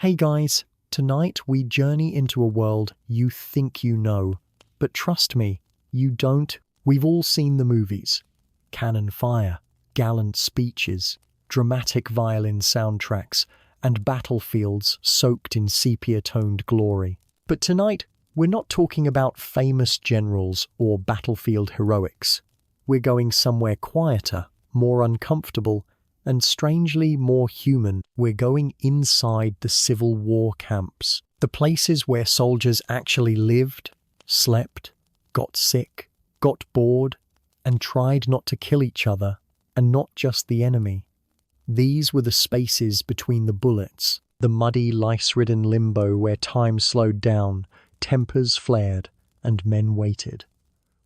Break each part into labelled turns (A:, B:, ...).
A: Hey guys, tonight we journey into a world you think you know, but trust me, you don't. We've all seen the movies. Cannon fire, gallant speeches, dramatic violin soundtracks, and battlefields soaked in sepia-toned glory. But tonight, we're not talking about famous generals or battlefield heroics. We're going somewhere quieter, more uncomfortable, and strangely more human. We're going inside the Civil War camps, the places where soldiers actually lived, slept, got sick, got bored, and tried not to kill each other, and not just the enemy. These were the spaces between the bullets, the muddy, lice-ridden limbo where time slowed down, tempers flared, and men waited.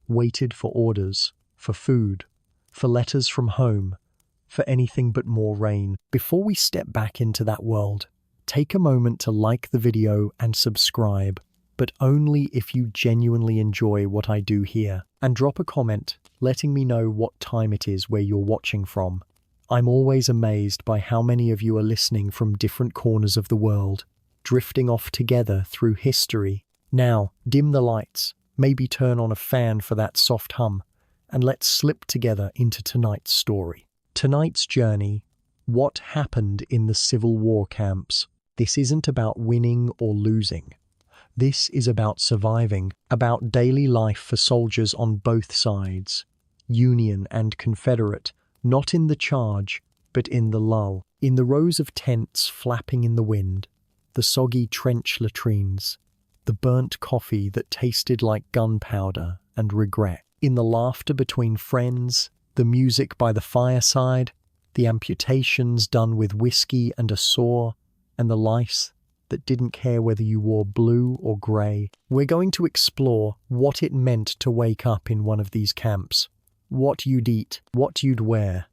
A: Waited for orders, for food, for letters from home, for anything but more rain. Before we step back into that world, take a moment to like the video and subscribe, but only if you genuinely enjoy what I do here. And drop a comment letting me know what time it is where you're watching from. I'm always amazed by how many of you are listening from different corners of the world, drifting off together through history. Now, dim the lights, maybe turn on a fan for that soft hum, and let's slip together into tonight's story. Tonight's journey, what happened in the Civil War camps. This isn't about winning or losing. This is about surviving, about daily life for soldiers on both sides, Union and Confederate, not in the charge, but in the lull, in the rows of tents flapping in the wind, the soggy trench latrines, the burnt coffee that tasted like gunpowder and regret, in the laughter between friends, the music by the fireside, the amputations done with whiskey and a saw, and the lice that didn't care whether you wore blue or grey. We're going to explore what it meant to wake up in one of these camps, what you'd eat, what you'd wear,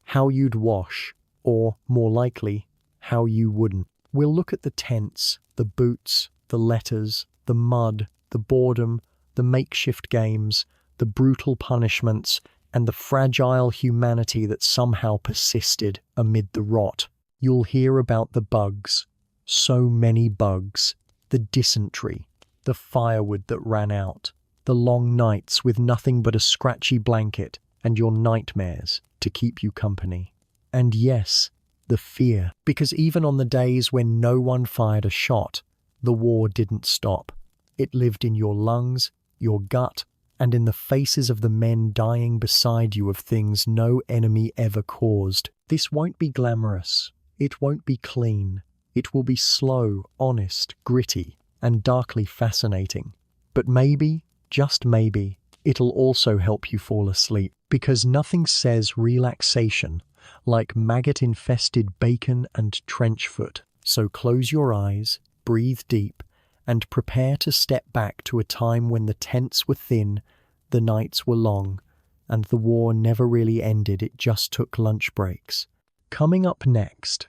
A: how you'd wash, or, more likely, how you wouldn't. We'll look at the tents, the boots, the letters, the mud, the boredom, the makeshift games, the brutal punishments, and the fragile humanity that somehow persisted amid the rot. You'll hear about the bugs, so many bugs, the dysentery, the firewood that ran out, the long nights with nothing but a scratchy blanket and your nightmares to keep you company. And yes, the fear, because even on the days when no one fired a shot, the war didn't stop. It lived in your lungs, your gut, and in the faces of the men dying beside you of things no enemy ever caused. This won't be glamorous. It won't be clean. It will be slow, honest, gritty, and darkly fascinating. But maybe, just maybe, it'll also help you fall asleep, because nothing says relaxation like maggot-infested bacon and trench foot. So close your eyes, breathe deep, and prepare to step back to a time when the tents were thin, the nights were long, and the war never really ended, it just took lunch breaks. Coming up next,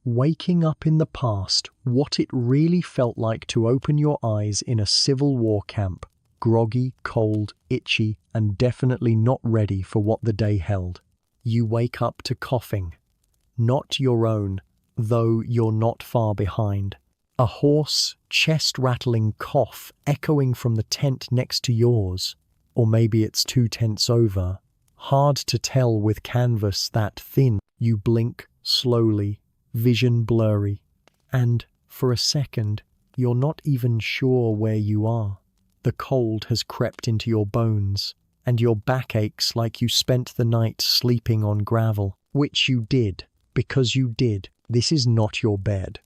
A: waking up in the past, what it really felt like to open your eyes in a Civil War camp, groggy, cold, itchy, and definitely not ready for what the day held. You wake up to coughing, not your own, though you're not far behind. A hoarse, chest-rattling cough echoing from the tent next to yours. Or maybe it's 2 tents over. Hard to tell with canvas that thin. You blink slowly, vision blurry. And, for a second, you're not even sure where you are. The cold has crept into your bones, and your back aches like you spent the night sleeping on gravel. Which you did, because you did. This is not your bed.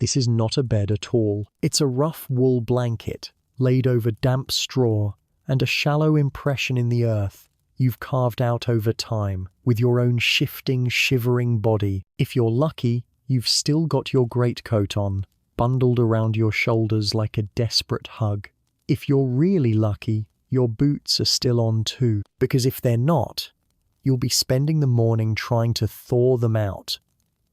A: This is not a bed at all. It's a rough wool blanket, laid over damp straw, and a shallow impression in the earth you've carved out over time, with your own shifting, shivering body. If you're lucky, you've still got your greatcoat on, bundled around your shoulders like a desperate hug. If you're really lucky, your boots are still on too, because if they're not, you'll be spending the morning trying to thaw them out,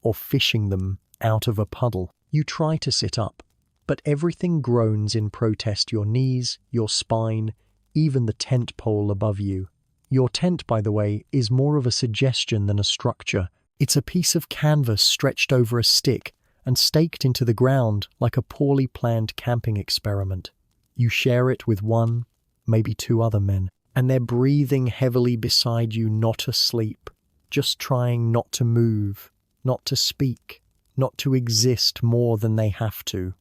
A: or fishing them out of a puddle. You try to sit up, but everything groans in protest: your knees, your spine, even the tent pole above you. Your tent, by the way, is more of a suggestion than a structure. It's a piece of canvas stretched over a stick, and staked into the ground like a poorly planned camping experiment. You share it with one, maybe two other men, and they're breathing heavily beside you, not asleep, just trying not to move, not to speak, not to exist more than they have to.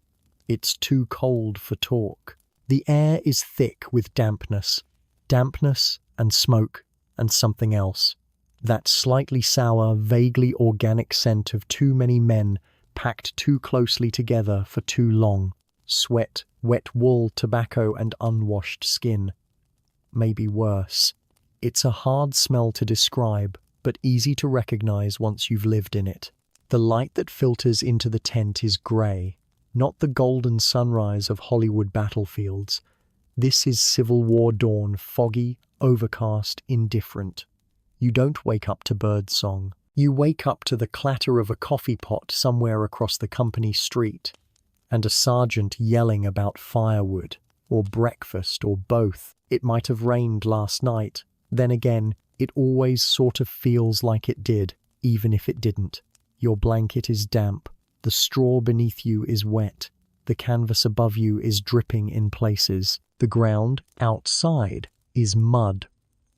A: It's too cold for talk. The air is thick with dampness and smoke and something else. That slightly sour, vaguely organic scent of too many men packed too closely together for too long. Sweat, wet wool, tobacco, and unwashed skin. Maybe worse. It's a hard smell to describe, but easy to recognize once you've lived in it. The light that filters into the tent is grey, not the golden sunrise of Hollywood battlefields. This is Civil War dawn, foggy, overcast, indifferent. You don't wake up to birdsong. You wake up to the clatter of a coffee pot somewhere across the company street, and a sergeant yelling about firewood, or breakfast, or both. It might have rained last night. Then again, it always sort of feels like it did, even if it didn't. Your blanket is damp. The straw beneath you is wet. The canvas above you is dripping in places. The ground outside is mud.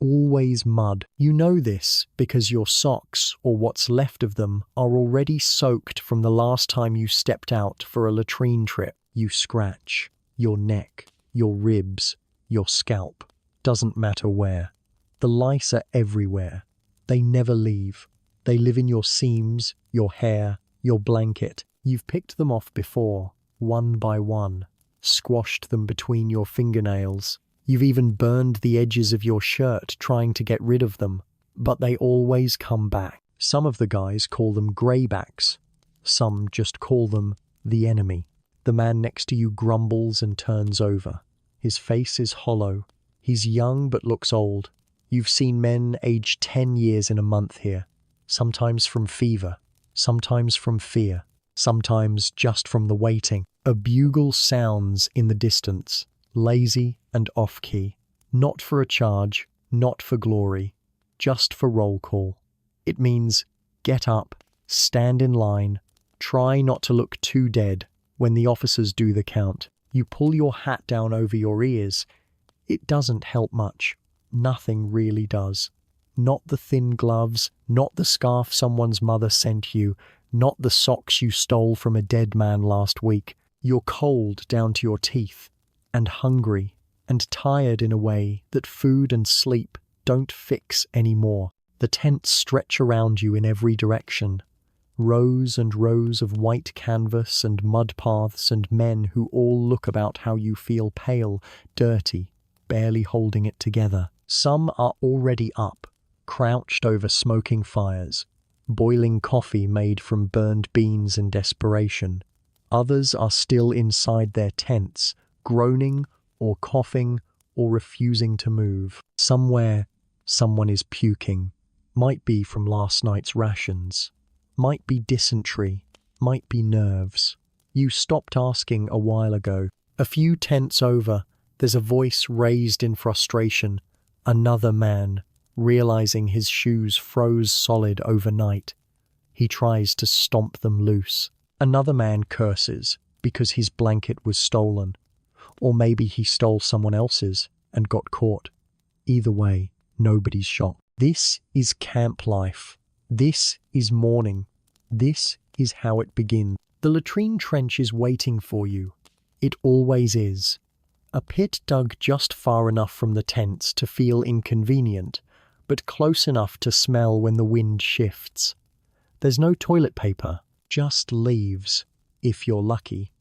A: Always mud. You know this because your socks, or what's left of them, are already soaked from the last time you stepped out for a latrine trip. You scratch your neck, your ribs, your scalp. Doesn't matter where. The lice are everywhere. They never leave. They live in your seams, your hair, your blanket. You've picked them off before, one by one, squashed them between your fingernails. You've even burned the edges of your shirt trying to get rid of them, but they always come back. Some of the guys call them greybacks. Some just call them the enemy. The man next to you grumbles and turns over. His face is hollow. He's young but looks old. You've seen men age 10 years in a month here, sometimes from fever, sometimes from fear, sometimes just from the waiting. A bugle sounds in the distance, lazy and off-key. Not for a charge, not for glory, just for roll call. It means get up, stand in line, try not to look too dead when the officers do the count. You pull your hat down over your ears. It doesn't help much. Nothing really does. Not the thin gloves, not the scarf someone's mother sent you, not the socks you stole from a dead man last week. You're cold down to your teeth, and hungry, and tired in a way that food and sleep don't fix anymore. The tents stretch around you in every direction. Rows and rows of white canvas and mud paths and men who all look about how you feel, pale, dirty, barely holding it together. Some are already up, crouched over smoking fires, boiling coffee made from burned beans in desperation. Others are still inside their tents, groaning or coughing or refusing to move. Somewhere, someone is puking. Might be from last night's rations. Might be dysentery. Might be nerves. You stopped asking a while ago. A few tents over, there's a voice raised in frustration. Another man, realizing his shoes froze solid overnight. He tries to stomp them loose. Another man curses because his blanket was stolen. Or maybe he stole someone else's and got caught. Either way, nobody's shocked. This is camp life. This is morning. This is how it begins. The latrine trench is waiting for you. It always is. A pit dug just far enough from the tents to feel inconvenient, but close enough to smell when the wind shifts. There's no toilet paper, just leaves, if you're lucky.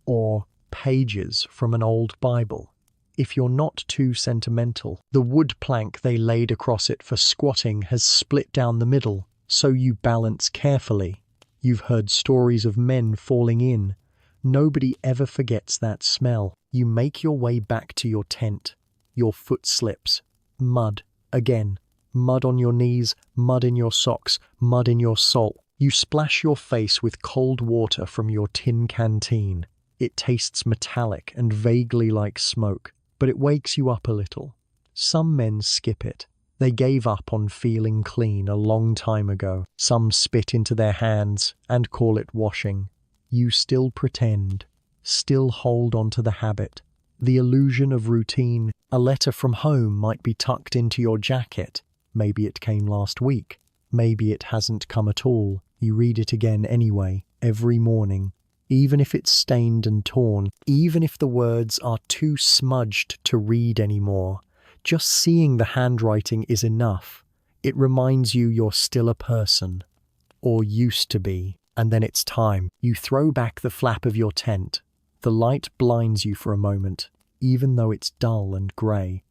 A: Or pages from an old Bible, if you're not too sentimental. The wood plank they laid across it for squatting has split down the middle, so you balance carefully. You've heard stories of men falling in. Nobody ever forgets that smell. You make your way back to your tent. Your foot slips. Mud. Again. Mud on your knees, mud in your socks, mud in your soul. You splash your face with cold water from your tin canteen. It tastes metallic and vaguely like smoke, but it wakes you up a little. Some men skip it. They gave up on feeling clean a long time ago. Some spit into their hands and call it washing. You still pretend, still hold on to the habit, the illusion of routine. A letter from home might be tucked into your jacket. Maybe it came last week. Maybe it hasn't come at all. You read it again anyway, every morning. Even if it's stained and torn, even if the words are too smudged to read anymore, just seeing the handwriting is enough. It reminds you you're still a person, or used to be, and then it's time. You throw back the flap of your tent. The light blinds you for a moment, even though it's dull and grey.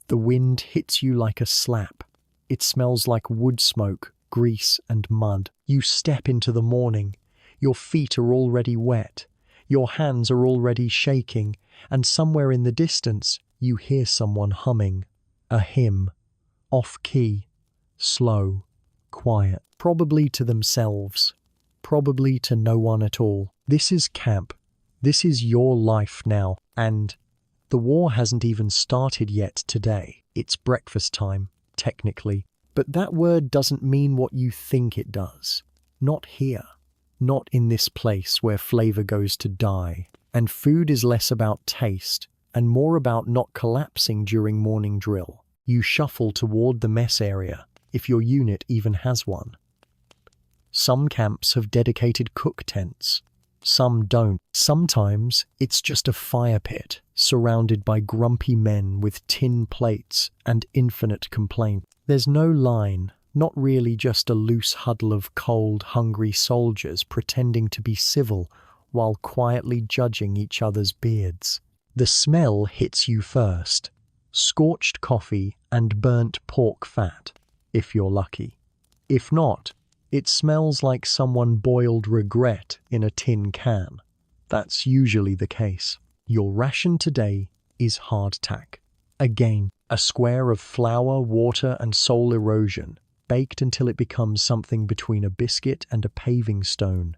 A: The wind hits you like a slap. It smells like wood smoke, grease and mud. You step into the morning. Your feet are already wet. Your hands are already shaking, and somewhere in the distance you hear someone humming. A hymn. Off-key. Slow. Quiet. Probably to themselves. Probably to no one at all. This is camp. This is your life now. And the war hasn't even started yet today. It's breakfast time, technically. But that word doesn't mean what you think it does. Not here. Not in this place where flavor goes to die. And food is less about taste and more about not collapsing during morning drill. You shuffle toward the mess area, if your unit even has one. Some camps have dedicated cook tents. Some don't. Sometimes it's just a fire pit surrounded by grumpy men with tin plates and infinite complaint. There's no line, not really, just a loose huddle of cold, hungry soldiers pretending to be civil while quietly judging each other's beards. The smell hits you first. Scorched coffee and burnt pork fat, if you're lucky. If not, it smells like someone boiled regret in a tin can. That's usually the case. Your ration today is hardtack. Again, a square of flour, water, and soul erosion, baked until it becomes something between a biscuit and a paving stone.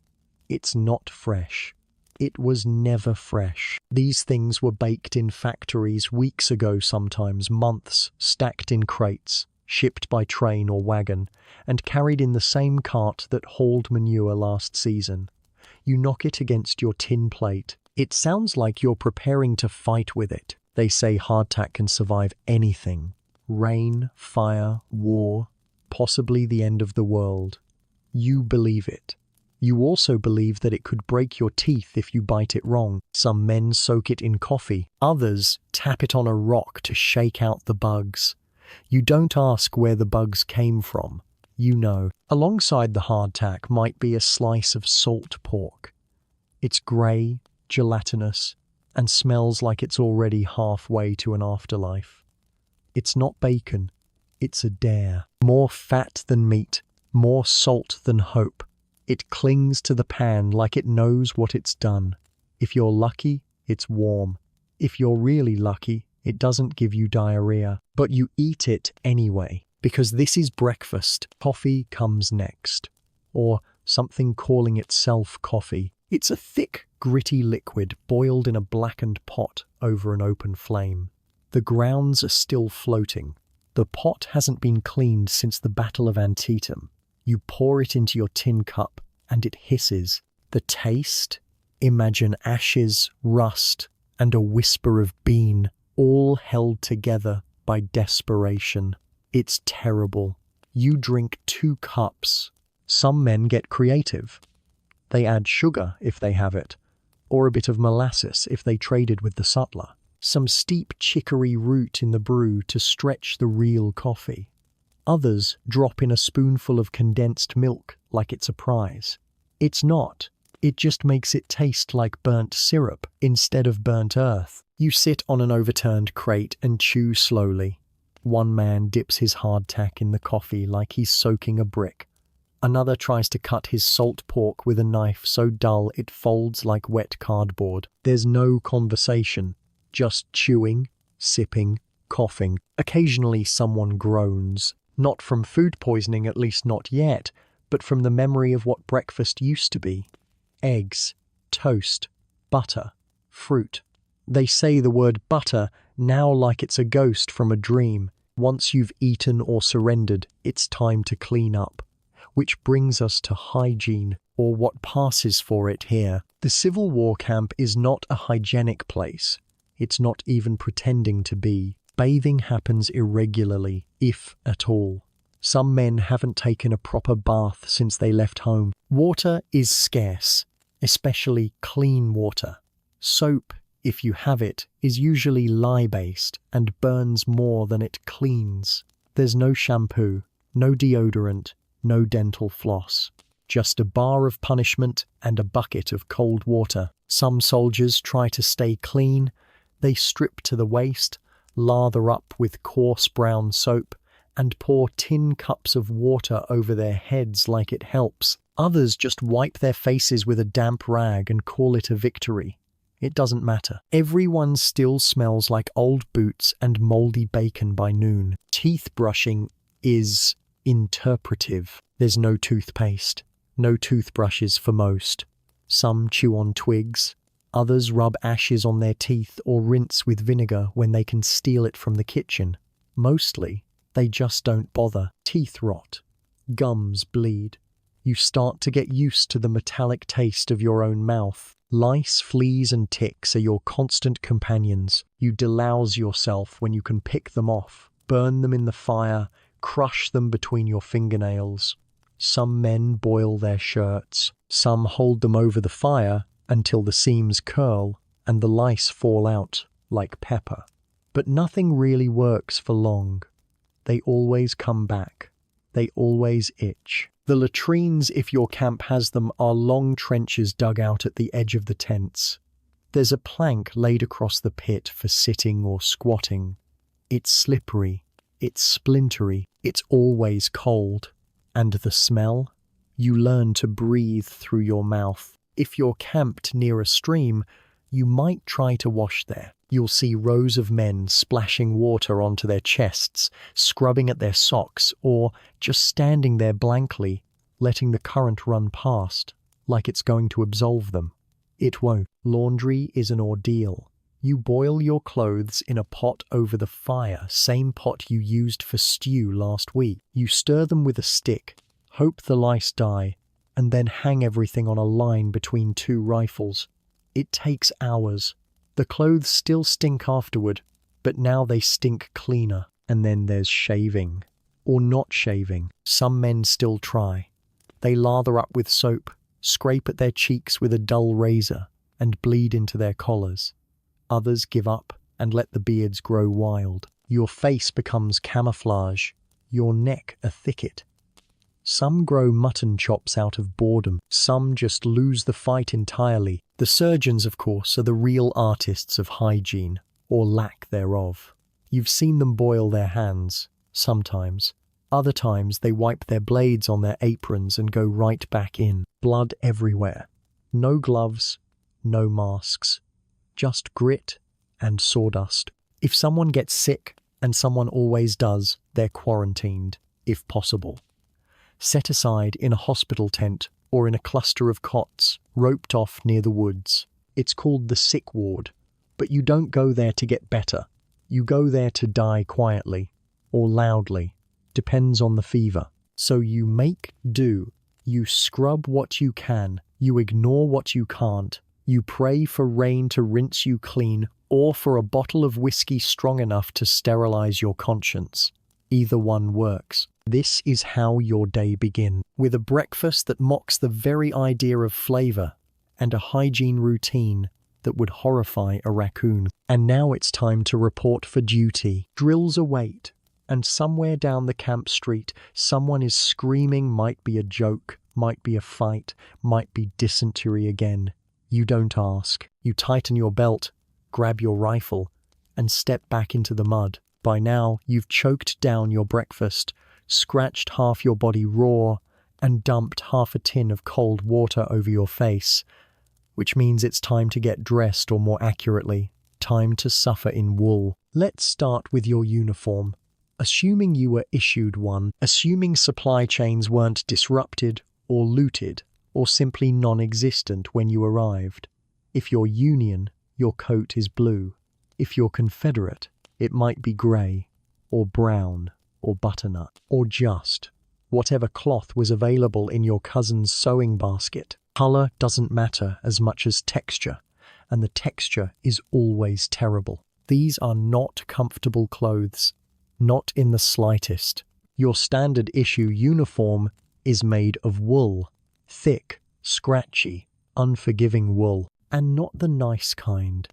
A: It's not fresh. It was never fresh. These things were baked in factories weeks ago, sometimes months, stacked in crates, shipped by train or wagon, and carried in the same cart that hauled manure last season. You knock it against your tin plate. It sounds like you're preparing to fight with it. They say hardtack can survive anything. Rain, fire, war, possibly the end of the world. You believe it. You also believe that it could break your teeth if you bite it wrong. Some men soak it in coffee. Others tap it on a rock to shake out the bugs. You don't ask where the bugs came from. You know. Alongside the hardtack might be a slice of salt pork. It's grey, gelatinous, and smells like it's already halfway to an afterlife. It's not bacon. It's a dare. More fat than meat, more salt than hope. It clings to the pan like it knows what it's done. If you're lucky, it's warm. If you're really lucky, it doesn't give you diarrhea. But you eat it anyway, because this is breakfast. Coffee comes next. Or something calling itself coffee. It's a thick, gritty liquid boiled in a blackened pot over an open flame. The grounds are still floating. The pot hasn't been cleaned since the Battle of Antietam. You pour it into your tin cup, and it hisses. The taste? Imagine ashes, rust, and a whisper of bean, all held together by desperation. It's terrible. You drink 2 cups. Some men get creative. They add sugar if they have it, or a bit of molasses if they traded with the sutler. Some steep chicory root in the brew to stretch the real coffee. Others drop in a spoonful of condensed milk like it's a prize. It's not. It just makes it taste like burnt syrup instead of burnt earth. You sit on an overturned crate and chew slowly. One man dips his hardtack in the coffee like he's soaking a brick. Another tries to cut his salt pork with a knife so dull it folds like wet cardboard. There's no conversation, just chewing, sipping, coughing. Occasionally someone groans. Not from food poisoning, at least not yet, but from the memory of what breakfast used to be. Eggs, toast, butter, fruit. They say the word butter now like it's a ghost from a dream. Once you've eaten or surrendered, it's time to clean up. Which brings us to hygiene, or what passes for it here. The Civil War camp is not a hygienic place. It's not even pretending to be. Bathing happens irregularly, if at all. Some men haven't taken a proper bath since they left home. Water is scarce, especially clean water. Soap, if you have it, is usually lye-based and burns more than it cleans. There's no shampoo, no deodorant, no dental floss. Just a bar of punishment and a bucket of cold water. Some soldiers try to stay clean. They strip to the waist, lather up with coarse brown soap, and pour tin cups of water over their heads like it helps. Others just wipe their faces with a damp rag and call it a victory. It doesn't matter. Everyone still smells like old boots and moldy bacon by noon. Teeth brushing is interpretive. There's no toothpaste, no toothbrushes for most. Some chew on twigs. Others rub ashes on their teeth or rinse with vinegar when they can steal it from the kitchen. Mostly, they just don't bother. Teeth rot. Gums bleed. You start to get used to the metallic taste of your own mouth. Lice, fleas, and ticks are your constant companions. You delouse yourself when you can pick them off, burn them in the fire, crush them between your fingernails. Some men boil their shirts. Some hold them over the fire until the seams curl and the lice fall out like pepper. But nothing really works for long. They always come back. They always itch. The latrines, if your camp has them, are long trenches dug out at the edge of the tents. There's a plank laid across the pit for sitting or squatting. It's slippery. It's splintery. It's always cold. And the smell? You learn to breathe through your mouth. If you're camped near a stream, you might try to wash there. You'll see rows of men splashing water onto their chests, scrubbing at their socks, or just standing there blankly, letting the current run past, like it's going to absolve them. It won't. Laundry is an ordeal. You boil your clothes in a pot over the fire, same pot you used for stew last week. You stir them with a stick, hope the lice die, and then hang everything on a line between two rifles. It takes hours. The clothes still stink afterward, but now they stink cleaner. And then there's shaving. Or not shaving. Some men still try. They lather up with soap, scrape at their cheeks with a dull razor, and bleed into their collars. Others give up and let the beards grow wild. Your face becomes camouflage, your neck a thicket. Some grow mutton chops out of boredom. Some just lose the fight entirely. The surgeons, of course, are the real artists of hygiene, or lack thereof. You've seen them boil their hands, sometimes. Other times they wipe their blades on their aprons and go right back in. Blood everywhere. No gloves, no masks. Just grit and sawdust. If someone gets sick, and someone always does, they're quarantined, if possible. Set aside in a hospital tent or in a cluster of cots, roped off near the woods. It's called the sick ward, but you don't go there to get better. You go there to die quietly, or loudly, depends on the fever. So you make do. You scrub what you can, you ignore what you can't. You pray for rain to rinse you clean, or for a bottle of whiskey strong enough to sterilize your conscience. Either one works. This is how your day begins, with a breakfast that mocks the very idea of flavor, and a hygiene routine that would horrify a raccoon. And now it's time to report for duty. Drills await, and somewhere down the camp street, someone is screaming. Might be a joke, might be a fight, might be dysentery again. You don't ask. You tighten your belt, grab your rifle, and step back into the mud. By now, you've choked down your breakfast, scratched half your body raw, and dumped half a tin of cold water over your face, which means it's time to get dressed, or more accurately, time to suffer in wool. Let's start with your uniform. Assuming you were issued one, assuming supply chains weren't disrupted or looted, or simply non-existent when you arrived. If you're Union, your coat is blue. If you're Confederate, it might be grey, or brown, or butternut, or just whatever cloth was available in your cousin's sewing basket. Color doesn't matter as much as texture, and the texture is always terrible. These are not comfortable clothes, not in the slightest. Your standard issue uniform is made of wool, thick, scratchy, unforgiving wool, and not the nice kind.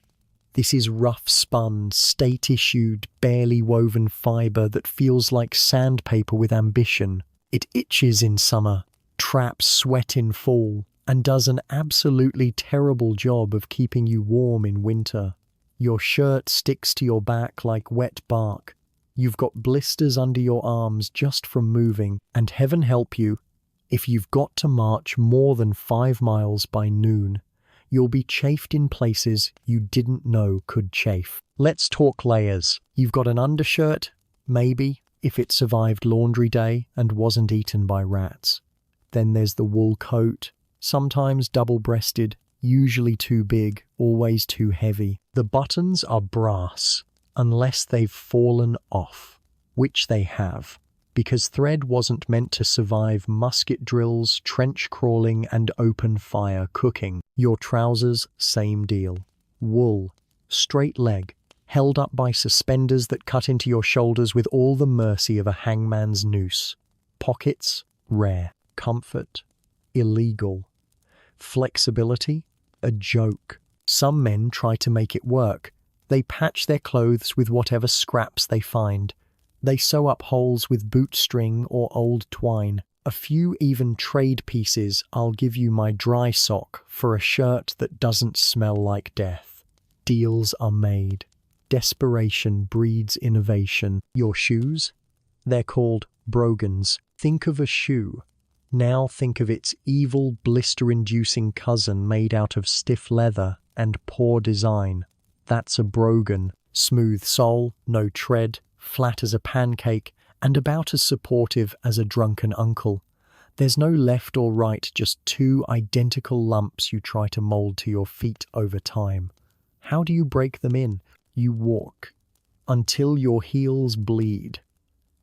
A: This is rough-spun, state-issued, barely woven fiber that feels like sandpaper with ambition. It itches in summer, traps sweat in fall, and does an absolutely terrible job of keeping you warm in winter. Your shirt sticks to your back like wet bark. You've got blisters under your arms just from moving, and heaven help you, if you've got to march more than 5 miles by noon, you'll be chafed in places you didn't know could chafe. Let's talk layers. You've got an undershirt, maybe, if it survived laundry day and wasn't eaten by rats. Then there's the wool coat, sometimes double-breasted, usually too big, always too heavy. The buttons are brass, unless they've fallen off, which they have, because thread wasn't meant to survive musket drills, trench crawling, and open fire cooking. Your trousers, same deal. Wool, straight leg, held up by suspenders that cut into your shoulders with all the mercy of a hangman's noose. Pockets, rare. Comfort, illegal. Flexibility, a joke. Some men try to make it work. They patch their clothes with whatever scraps they find. They sew up holes with boot string or old twine. A few even trade pieces. I'll give you my dry sock for a shirt that doesn't smell like death. Deals are made. Desperation breeds innovation. Your shoes? They're called brogans. Think of a shoe. Now think of its evil, blister-inducing cousin made out of stiff leather and poor design. That's a brogan. Smooth sole, no tread, flat as a pancake, and about as supportive as a drunken uncle. There's no left or right, just 2 identical lumps you try to mold to your feet over time. How do you break them in? You walk until your heels bleed,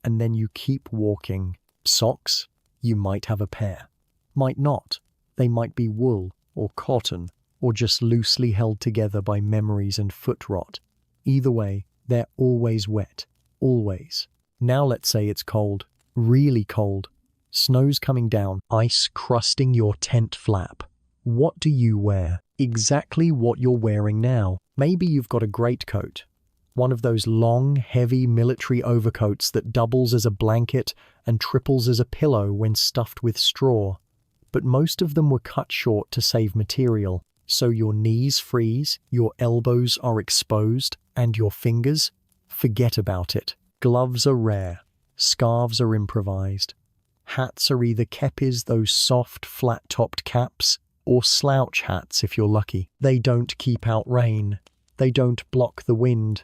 A: and then you keep walking. Socks? You might have a pair. Might not. They might be wool or cotton or just loosely held together by memories and foot rot. Either way, they're always wet. Always. Now let's say it's cold. Really cold. Snow's coming down. Ice crusting your tent flap. What do you wear? Exactly what you're wearing now. Maybe you've got a greatcoat. One of those long, heavy military overcoats that doubles as a blanket and triples as a pillow when stuffed with straw. But most of them were cut short to save material, so your knees freeze, your elbows are exposed, and your fingers? Forget about it. Gloves are rare. Scarves are improvised. Hats are either kepis, those soft, flat-topped caps, or slouch hats if you're lucky. They don't keep out rain. They don't block the wind.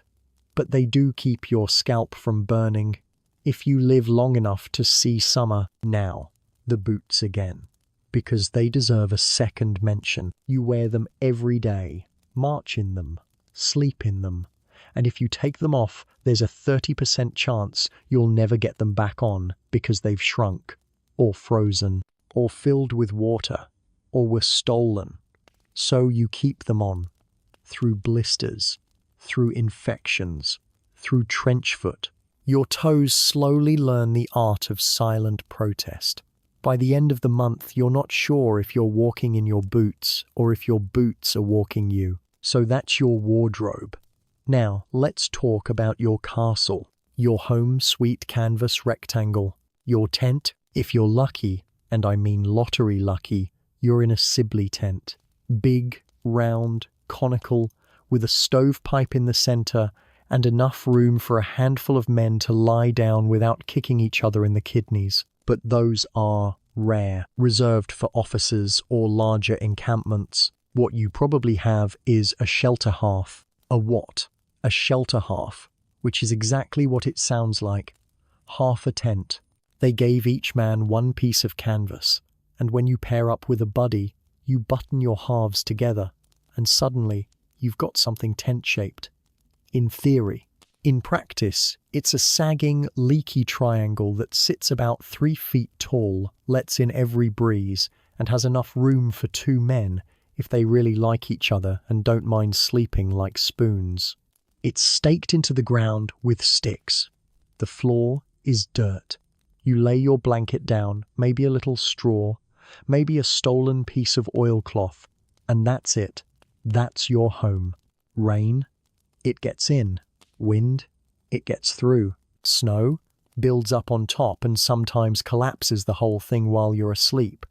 A: But they do keep your scalp from burning. If you live long enough to see summer, now, the boots again. Because they deserve a second mention. You wear them every day, march in them, sleep in them. And if you take them off, there's a 30% chance you'll never get them back on because they've shrunk, or frozen, or filled with water, or were stolen. So you keep them on, through blisters, through infections, through trench foot. Your toes slowly learn the art of silent protest. By the end of the month, you're not sure if you're walking in your boots or if your boots are walking you. So that's your wardrobe. Now, let's talk about your castle, your home sweet canvas rectangle, your tent. If you're lucky, and I mean lottery lucky, you're in a Sibley tent. Big, round, conical, with a stovepipe in the center and enough room for a handful of men to lie down without kicking each other in the kidneys. But those are rare, reserved for officers or larger encampments. What you probably have is a shelter half. A what? A shelter half, which is exactly what it sounds like. Half a tent. They gave each man one piece of canvas, and when you pair up with a buddy, you button your halves together, and suddenly you've got something tent-shaped. In theory. In practice, it's a sagging, leaky triangle that sits about 3 feet tall, lets in every breeze, and has enough room for two men if they really like each other and don't mind sleeping like spoons. It's staked into the ground with sticks. The floor is dirt. You lay your blanket down, maybe a little straw, maybe a stolen piece of oilcloth, and that's it. That's your home. Rain, it gets in. Wind, it gets through. Snow builds up on top and sometimes collapses the whole thing while you're asleep.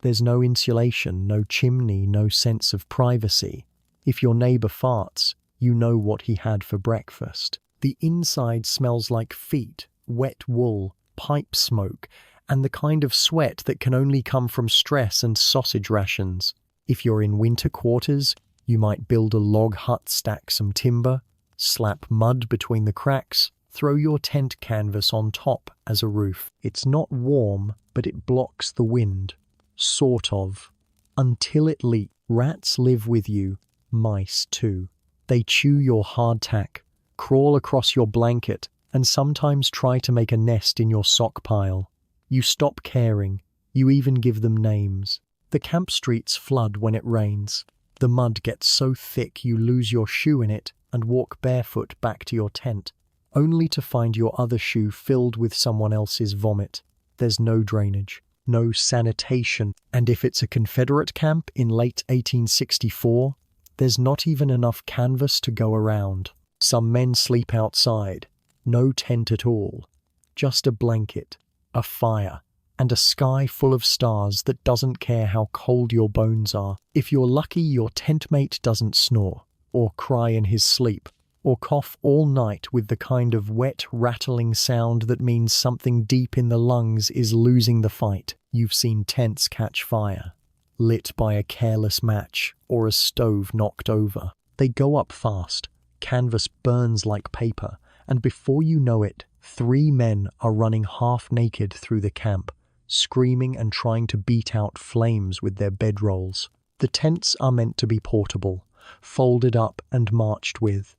A: There's no insulation, no chimney, no sense of privacy. If your neighbor farts, you know what he had for breakfast. The inside smells like feet, wet wool, pipe smoke, and the kind of sweat that can only come from stress and sausage rations. If you're in winter quarters, you might build a log hut, stack some timber, slap mud between the cracks, throw your tent canvas on top as a roof. It's not warm, but it blocks the wind. Sort of. Until it leaks. Rats live with you, mice too. They chew your hardtack, crawl across your blanket, and sometimes try to make a nest in your sock pile. You stop caring. You even give them names. The camp streets flood when it rains. The mud gets so thick you lose your shoe in it and walk barefoot back to your tent, only to find your other shoe filled with someone else's vomit. There's no drainage, no sanitation, and if it's a Confederate camp in late 1864, there's not even enough canvas to go around. Some men sleep outside, no tent at all, just a blanket, a fire, and a sky full of stars that doesn't care how cold your bones are. If you're lucky, your tent mate doesn't snore, or cry in his sleep, or cough all night with the kind of wet, rattling sound that means something deep in the lungs is losing the fight. You've seen tents catch fire, lit by a careless match or a stove knocked over. They go up fast, canvas burns like paper, and before you know it, 3 men are running half naked through the camp, screaming and trying to beat out flames with their bedrolls. The tents are meant to be portable, folded up and marched with,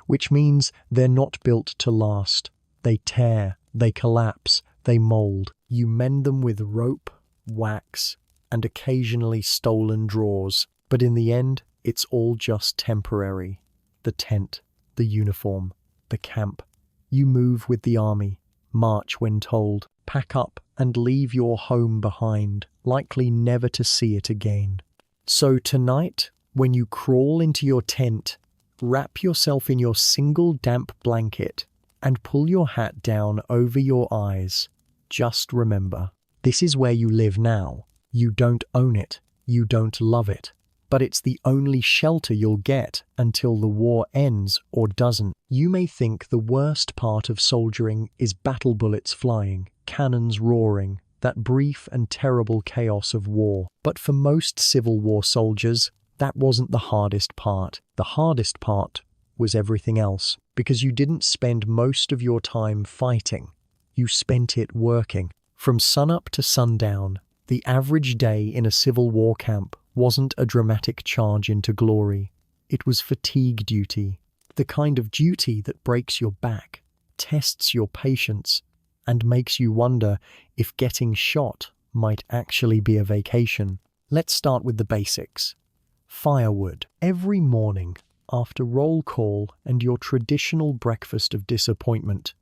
A: which means they're not built to last. They tear, they collapse, they mold. You mend them with rope, wax, and occasionally stolen drawers, but in the end, it's all just temporary. The tent, the uniform, the camp. You move with the army, march when told, pack up and leave your home behind, likely never to see it again. So tonight, when you crawl into your tent, wrap yourself in your single damp blanket and pull your hat down over your eyes. Just remember, this is where you live now. You don't own it, you don't love it, but it's the only shelter you'll get until the war ends or doesn't. You may think the worst part of soldiering is battle bullets flying, cannons roaring, that brief and terrible chaos of war. But for most Civil War soldiers, that wasn't the hardest part. The hardest part was everything else, because you didn't spend most of your time fighting. You spent it working. From sunup to sundown, the average day in a Civil War camp wasn't a dramatic charge into glory. It was fatigue duty, the kind of duty that breaks your back, tests your patience, and makes you wonder if getting shot might actually be a vacation. Let's start with the basics. Firewood. Every morning, after roll call and your traditional breakfast of disappointment,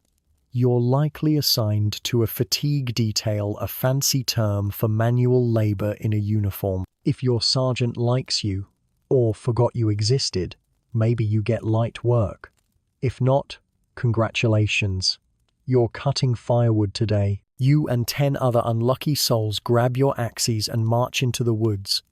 A: you're likely assigned to a fatigue detail, a fancy term for manual labor in a uniform. If your sergeant likes you, or forgot you existed, maybe you get light work. If not, congratulations. You're cutting firewood today. You and 10 other unlucky souls grab your axes and march into the woods.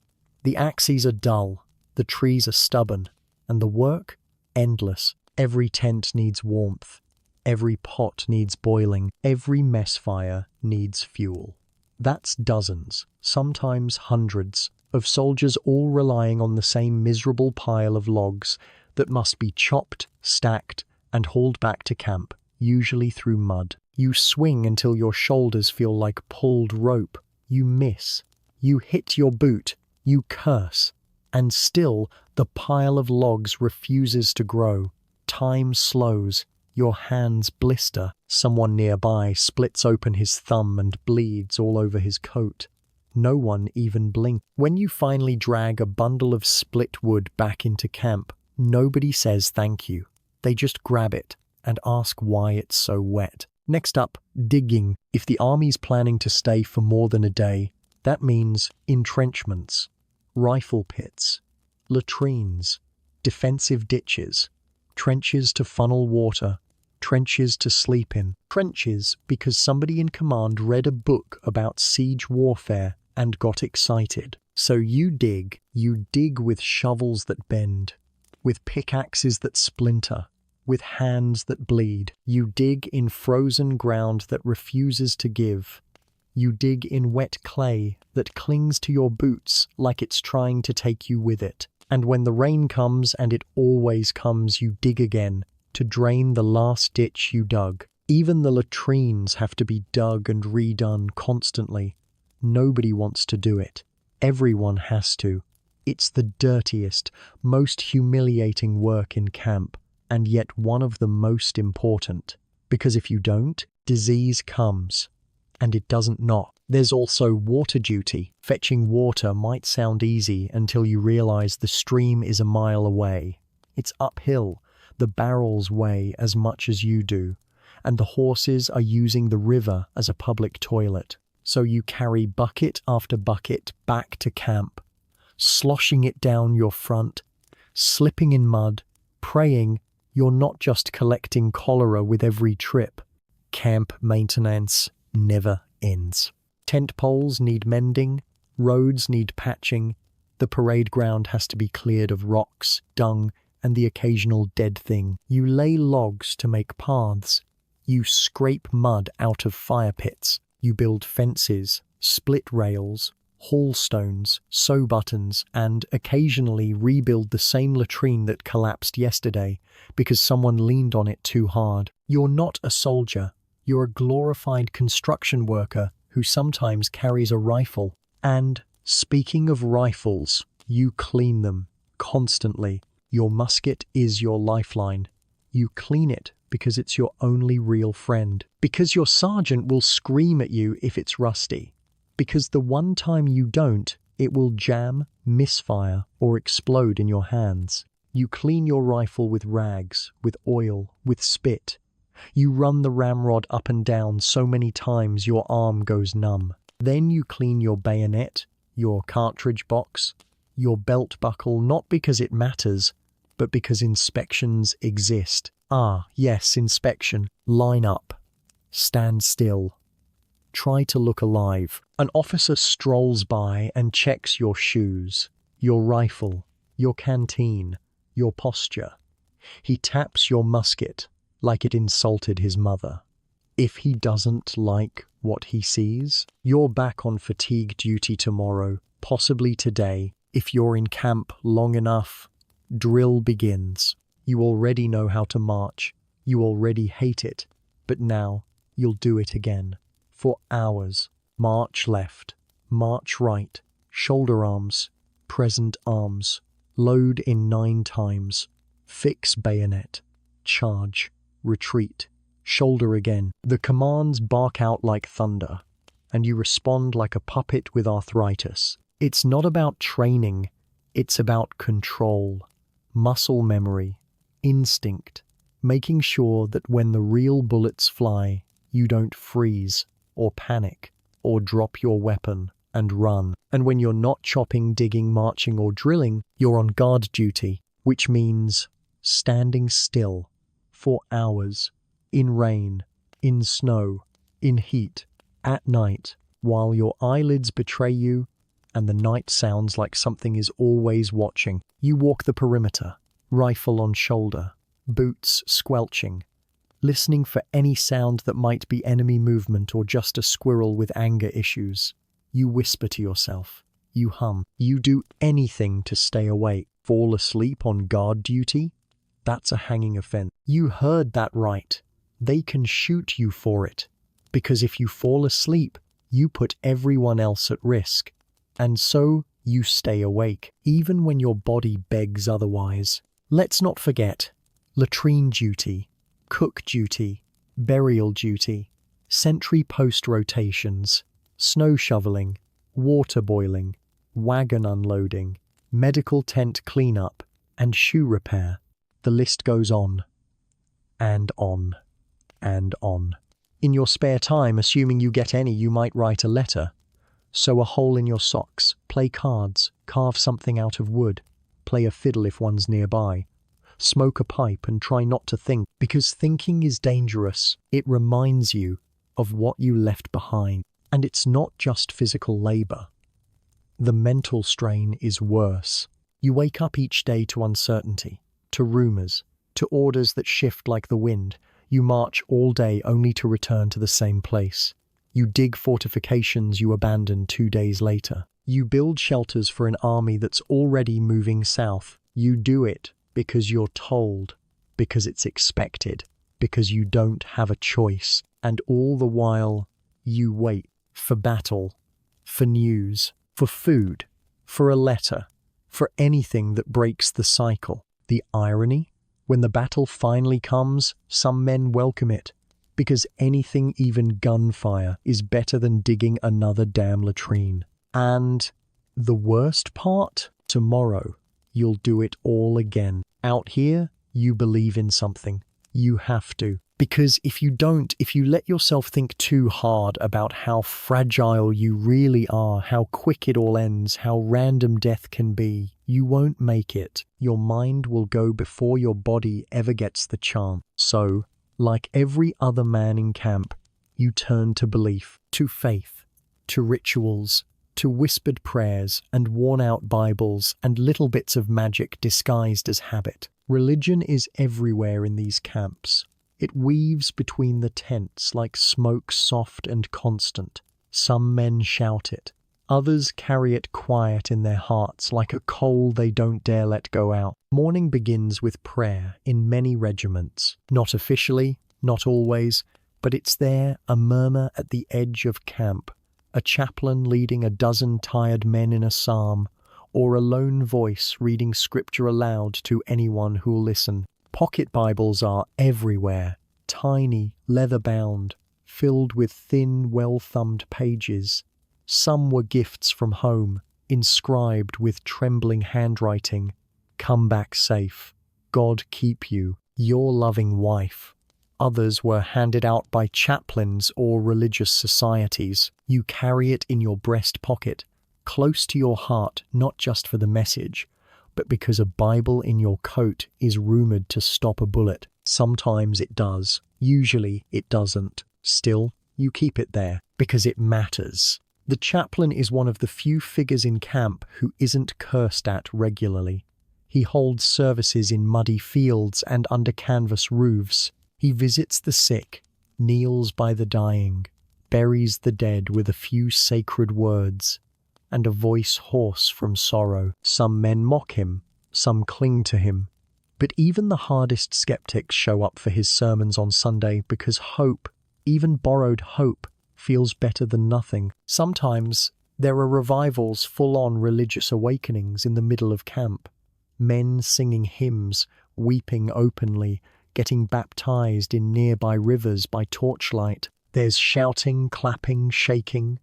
A: The axes are dull, the trees are stubborn, and the work, endless. Every tent needs warmth. Every pot needs boiling. Every mess fire needs fuel. That's dozens, sometimes hundreds, of soldiers all relying on the same miserable pile of logs that must be chopped, stacked, and hauled back to camp, usually through mud. You swing until your shoulders feel like pulled rope. You miss. You hit your boot. You curse. And still, the pile of logs refuses to grow. Time slows. Your hands blister. Someone nearby splits open his thumb and bleeds all over his coat. No one even blinked. When you finally drag a bundle of split wood back into camp, nobody says thank you. They just grab it and ask why it's so wet. Next up, digging. If the army's planning to stay for more than a day, that means entrenchments, rifle pits, latrines, defensive ditches, trenches to funnel water, trenches to sleep in. Trenches because somebody in command read a book about siege warfare and got excited. So you dig with shovels that bend, with pickaxes that splinter, with hands that bleed. You dig in frozen ground that refuses to give. You dig in wet clay that clings to your boots like it's trying to take you with it. And when the rain comes, and it always comes, you dig again to drain the last ditch you dug. Even the latrines have to be dug and redone constantly. Nobody wants to do it. Everyone has to. It's the dirtiest, most humiliating work in camp, and yet one of the most important. Because if you don't, disease comes. And it doesn't not. There's also water duty. Fetching water might sound easy until you realize the stream is a mile away. It's uphill. The barrels weigh as much as you do, and the horses are using the river as a public toilet. So you carry bucket after bucket back to camp, sloshing it down your front, slipping in mud, praying you're not just collecting cholera with every trip. Camp maintenance never ends. Tent poles need mending, roads need patching, the parade ground has to be cleared of rocks, dung, and the occasional dead thing. You lay logs to make paths. You scrape mud out of fire pits. You build fences, split rails, haul stones, sew buttons, and occasionally rebuild the same latrine that collapsed yesterday because someone leaned on it too hard. You're not a soldier. You're a glorified construction worker who sometimes carries a rifle. And speaking of rifles, you clean them constantly. Your musket is your lifeline. You clean it because it's your only real friend. Because your sergeant will scream at you if it's rusty. Because the one time you don't, it will jam, misfire, or explode in your hands. You clean your rifle with rags, with oil, with spit. You run the ramrod up and down so many times your arm goes numb. Then you clean your bayonet, your cartridge box, your belt buckle, not because it matters, but because inspections exist. Ah, yes, inspection. Line up. Stand still. Try to look alive. An officer strolls by and checks your shoes, your rifle, your canteen, your posture. He taps your musket like it insulted his mother. If he doesn't like what he sees, you're back on fatigue duty tomorrow, possibly today. If you're in camp long enough, drill begins. You already know how to march. You already hate it. But now you'll do it again. For hours. March left. March right. Shoulder arms. Present arms. Load in 9 times. Fix bayonet. Charge. Retreat. Shoulder again. The commands bark out like thunder, and you respond like a puppet with arthritis. It's not about training. It's about control. Muscle memory. Instinct. Making sure that when the real bullets fly, you don't freeze, or panic, or drop your weapon and run. And when you're not chopping, digging, marching, or drilling, you're on guard duty, which means standing still for hours, in rain, in snow, in heat, at night, while your eyelids betray you and the night sounds like something is always watching. You walk the perimeter, rifle on shoulder, boots squelching, listening for any sound that might be enemy movement or just a squirrel with anger issues. You whisper to yourself. You hum. You do anything to stay awake. Fall asleep on guard duty? That's a hanging offense. You heard that right. They can shoot you for it. Because if you fall asleep, you put everyone else at risk. And so you stay awake, even when your body begs otherwise. Let's not forget latrine duty, cook duty, burial duty, sentry post rotations, snow shoveling, water boiling, wagon unloading, medical tent cleanup, and shoe repair. The list goes on and on and on. In your spare time, assuming you get any, you might write a letter, sew a hole in your socks, play cards, carve something out of wood, play a fiddle if one's nearby, smoke a pipe and try not to think, because thinking is dangerous. It reminds you of what you left behind. And it's not just physical labor. The mental strain is worse. You wake up each day to uncertainty, to rumors, to orders that shift like the wind. You march all day only to return to the same place. You dig fortifications you abandoned 2 days later. You build shelters for an army that's already moving south. You do it because you're told, because it's expected, because you don't have a choice. And all the while, you wait for battle, for news, for food, for a letter, for anything that breaks the cycle. The irony? When the battle finally comes, some men welcome it, because anything, even gunfire, is better than digging another damn latrine. And the worst part? Tomorrow, you'll do it all again. Out here, you believe in something. You have to. Because if you don't, if you let yourself think too hard about how fragile you really are, how quick it all ends, how random death can be, you won't make it. Your mind will go before your body ever gets the chance. So, like every other man in camp, you turn to belief, to faith, to rituals, to whispered prayers and worn-out Bibles and little bits of magic disguised as habit. Religion is everywhere in these camps. It weaves between the tents like smoke, soft and constant. Some men shout it. Others carry it quiet in their hearts like a coal they don't dare let go out. Morning begins with prayer in many regiments. Not officially, not always, but it's there, a murmur at the edge of camp. A chaplain leading a dozen tired men in a psalm, or a lone voice reading scripture aloud to anyone who'll listen. Pocket Bibles are everywhere, tiny, leather-bound, filled with thin, well-thumbed pages. Some were gifts from home, inscribed with trembling handwriting. Come back safe. God keep you, your loving wife. Others were handed out by chaplains or religious societies. You carry it in your breast pocket, close to your heart, not just for the message, but because a Bible in your coat is rumored to stop a bullet. Sometimes it does. Usually it doesn't. Still, you keep it there because it matters. The chaplain is one of the few figures in camp who isn't cursed at regularly. He holds services in muddy fields and under canvas roofs. He visits the sick, kneels by the dying, buries the dead with a few sacred words, and a voice hoarse from sorrow. Some men mock him, some cling to him. But even the hardest skeptics show up for his sermons on Sunday because hope, even borrowed hope, feels better than nothing. Sometimes there are revivals, full-on religious awakenings in the middle of camp. Men singing hymns, weeping openly, getting baptized in nearby rivers by torchlight. There's shouting, clapping, shaking.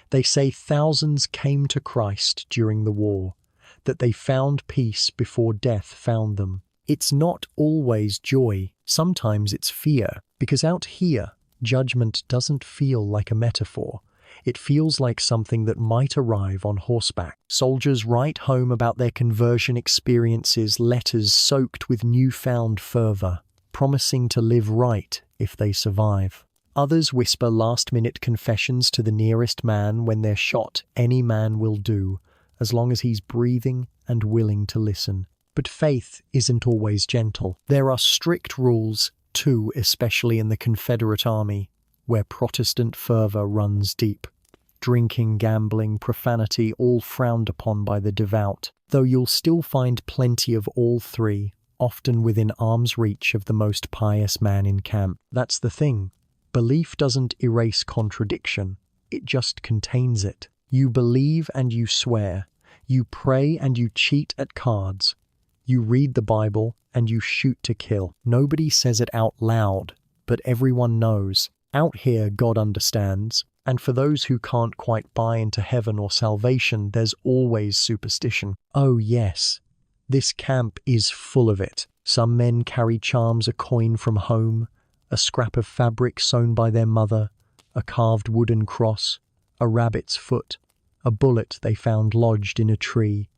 A: They say thousands came to Christ during the war, that they found peace before death found them. It's not always joy, sometimes it's fear, because out here, judgment doesn't feel like a metaphor. It feels like something that might arrive on horseback. Soldiers write home about their conversion experiences, letters soaked with newfound fervor, promising to live right if they survive. Others whisper last-minute confessions to the nearest man when they're shot. Any man will do, as long as he's breathing and willing to listen. But faith isn't always gentle. There are strict rules, too, especially in the Confederate Army, where Protestant fervor runs deep. Drinking, gambling, profanity, all frowned upon by the devout, though you'll still find plenty of all three, often within arm's reach of the most pious man in camp. That's the thing. Belief doesn't erase contradiction, it just contains it. You believe and you swear. You pray and you cheat at cards. You read the Bible and you shoot to kill. Nobody says it out loud, but everyone knows. Out here, God understands, And for those who can't quite buy into heaven or salvation, there's always superstition. Oh yes, this camp is full of it. Some men carry charms, a coin from home, a scrap of fabric sewn by their mother, a carved wooden cross, a rabbit's foot, a bullet they found lodged in a tree.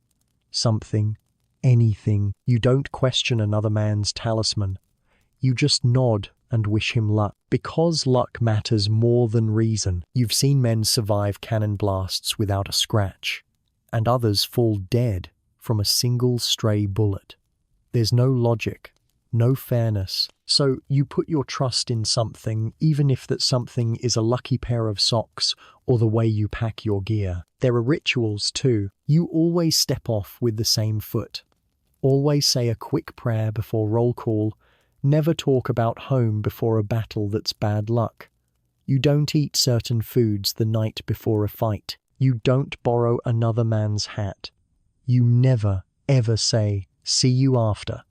A: Something, anything. You don't question another man's talisman. You just nod and wish him luck. Because luck matters more than reason. You've seen men survive cannon blasts without a scratch, and others fall dead from a single stray bullet. There's no logic, no fairness. So you put your trust in something, even if that something is a lucky pair of socks or the way you pack your gear. There are rituals too. You always step off with the same foot. Always say a quick prayer before roll call. Never talk about home before a battle that's bad luck. You don't eat certain foods the night before a fight. You don't borrow another man's hat. You never, ever say, "See you after,"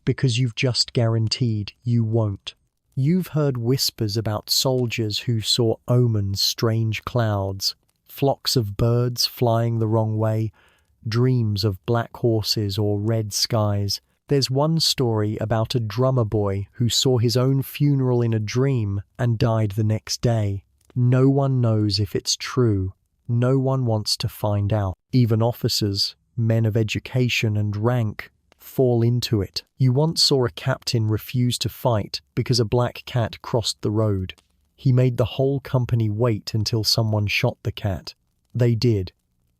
A: because you've just guaranteed you won't. You've heard whispers about soldiers who saw omens, strange clouds, flocks of birds flying the wrong way, dreams of black horses or red skies. There's one story about a drummer boy who saw his own funeral in a dream and died the next day. No one knows if it's true. No one wants to find out. Even officers, men of education and rank, fall into it. You once saw a captain refuse to fight because a black cat crossed the road. He made the whole company wait until someone shot the cat. They did.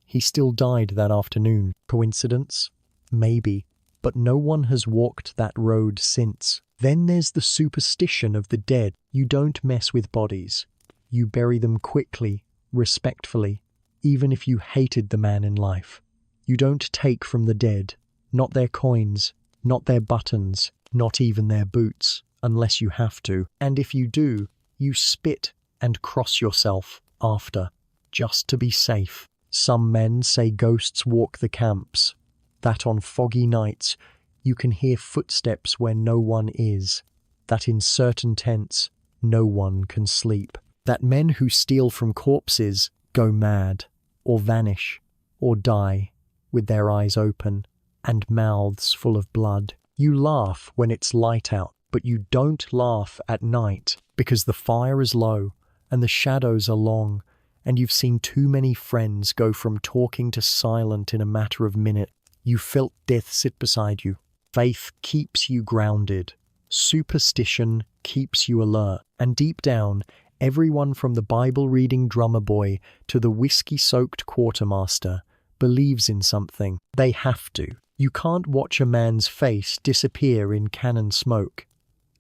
A: He still died that afternoon. Coincidence? Maybe. But no one has walked that road since. Then there's the superstition of the dead. You don't mess with bodies. You bury them quickly, respectfully, even if you hated the man in life. You don't take from the dead, not their coins, not their buttons, not even their boots, unless you have to. And if you do, you spit and cross yourself after, just to be safe. Some men say ghosts walk the camps, that on foggy nights you can hear footsteps where no one is, that in certain tents no one can sleep, that men who steal from corpses go mad, or vanish, or die, with their eyes open and mouths full of blood. You laugh when it's light out, but you don't laugh at night, because the fire is low and the shadows are long, and you've seen too many friends go from talking to silent in a matter of minutes. You felt death sit beside you. Faith keeps you grounded. Superstition keeps you alert. And deep down, everyone from the Bible-reading drummer boy to the whiskey-soaked quartermaster believes in something. They have to. You can't watch a man's face disappear in cannon smoke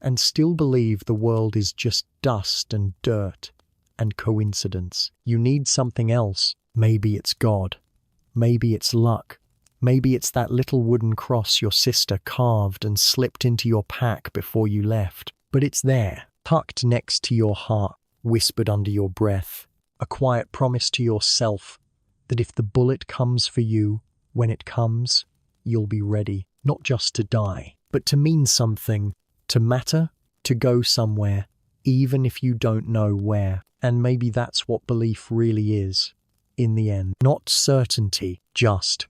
A: and still believe the world is just dust and dirt and coincidence. You need something else. Maybe it's God. Maybe it's luck. Maybe it's that little wooden cross your sister carved and slipped into your pack before you left. But it's there, tucked next to your heart, whispered under your breath, a quiet promise to yourself that if the bullet comes for you, when it comes, you'll be ready, not just to die, but to mean something, to matter, to go somewhere, even if you don't know where. And maybe that's what belief really is, in the end. Not certainty, just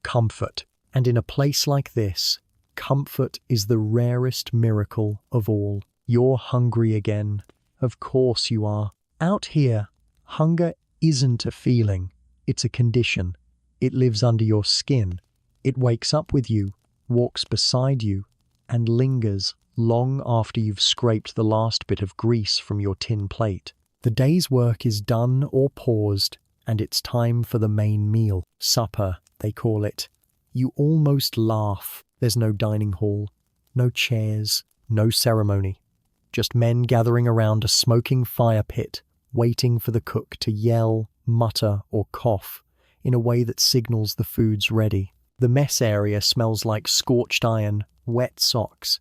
A: comfort. And in a place like this, comfort is the rarest miracle of all. You're hungry again. Of course you are. Out here, hunger isn't a feeling, it's a condition. It lives under your skin. It wakes up with you, walks beside you, and lingers long after you've scraped the last bit of grease from your tin plate. The day's work is done or paused, and it's time for the main meal. Supper, they call it. You almost laugh. There's no dining hall, no chairs, no ceremony. Just men gathering around a smoking fire pit, waiting for the cook to yell, mutter, or cough in a way that signals the food's ready. The mess area smells like scorched iron, wet socks,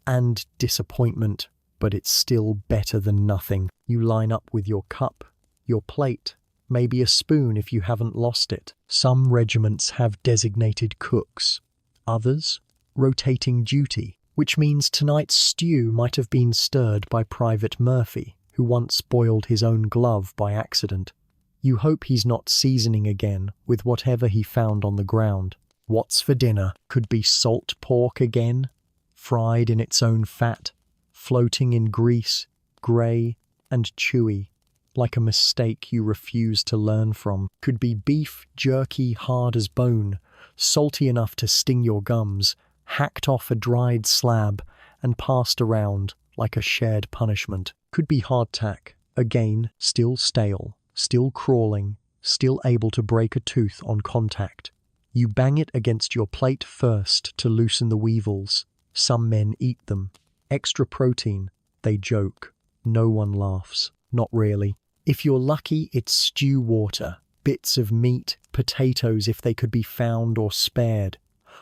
A: and disappointment, but it's still better than nothing. You line up with your cup, your plate, maybe a spoon if you haven't lost it. Some regiments have designated cooks, others rotating duty, which means tonight's stew might have been stirred by Private Murphy. who once spoiled his own glove by accident. You hope he's not seasoning again with whatever he found on the ground. What's for dinner could be salt pork again, fried in its own fat, floating in grease, grey and chewy, like a mistake you refuse to learn from. Could be beef jerky hard as bone, salty enough to sting your gums, hacked off a dried slab and passed around like a shared punishment. Could be hardtack, again still stale, still crawling, still able to break a tooth on contact. You bang it against your plate first to loosen the weevils. Some men eat them. Extra protein, they joke. No one laughs. Not really. If you're lucky, it's stew water, bits of meat, potatoes if they could be found or spared,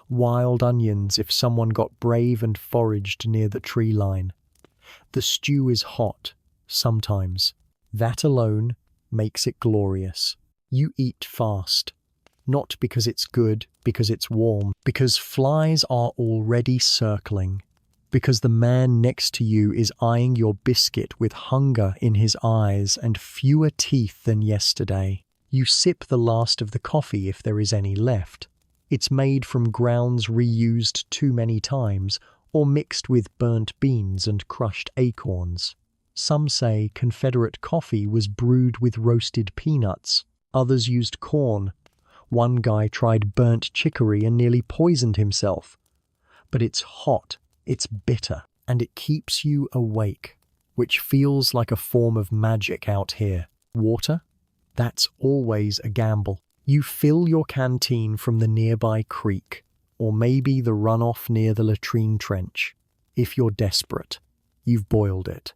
A: wild onions if someone got brave and foraged near the tree line. The stew is hot, sometimes. That alone makes it glorious. You eat fast. Not because it's good, because it's warm, because flies are already circling, because the man next to you is eyeing your biscuit with hunger in his eyes and fewer teeth than yesterday. You sip the last of the coffee if there is any left. It's made from grounds reused too many times or mixed with burnt beans and crushed acorns. Some say Confederate coffee was brewed with roasted peanuts. Others used corn. One guy tried burnt chicory and nearly poisoned himself. But it's hot, it's bitter, and it keeps you awake, which feels like a form of magic out here. Water? That's always a gamble. You fill your canteen from the nearby creek, or maybe the runoff near the latrine trench. If you're desperate, you've boiled it.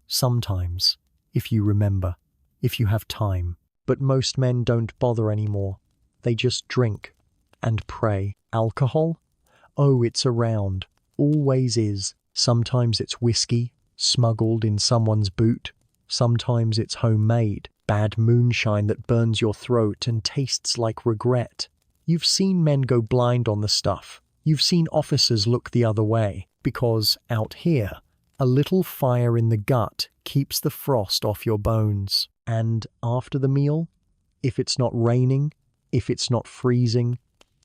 A: Sometimes, if you remember, if you have time. But most men don't bother anymore. They just drink and pray. Alcohol? Oh, it's around. Always is. Sometimes it's whiskey, smuggled in someone's boot. Sometimes it's homemade, bad moonshine that burns your throat and tastes like regret. You've seen men go blind on the stuff. You've seen officers look the other way, because out here, a little fire in the gut keeps the frost off your bones. And after the meal, if it's not raining, if it's not freezing,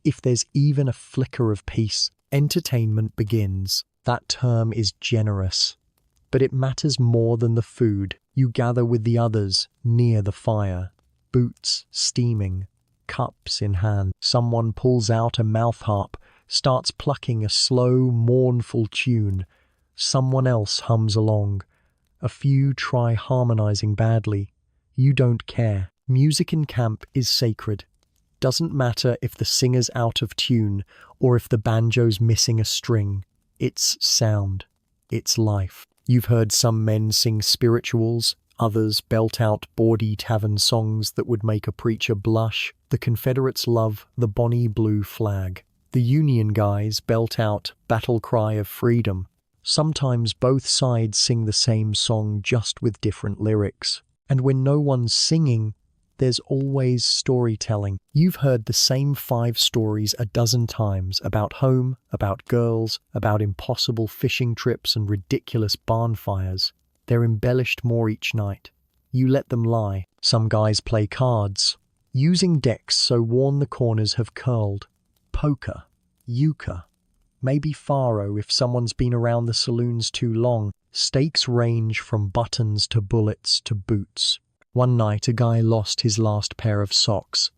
A: if there's even a flicker of peace, entertainment begins. That term is generous, but it matters more than the food. You gather with the others near the fire, boots steaming, cups in hand. Someone pulls out a mouth harp, starts plucking a slow, mournful tune. Someone else hums along. A few try harmonizing badly. You don't care. Music in camp is sacred. Doesn't matter if the singer's out of tune or if the banjo's missing a string. It's sound. It's life. You've heard some men sing spirituals, others belt out bawdy tavern songs that would make a preacher blush. The Confederates love the bonny blue flag. The Union guys belt out battle cry of freedom. Sometimes both sides sing the same song just with different lyrics. And when no one's singing, there's always storytelling. You've heard the same 5 stories a dozen times about home, about girls, about impossible fishing trips and ridiculous barn fires. They're embellished more each night. You let them lie. Some guys play cards, using decks so worn the corners have curled. Poker, euchre, maybe faro if someone's been around the saloons too long. Stakes range from buttons to bullets to boots. One night, a guy lost his last pair of socks.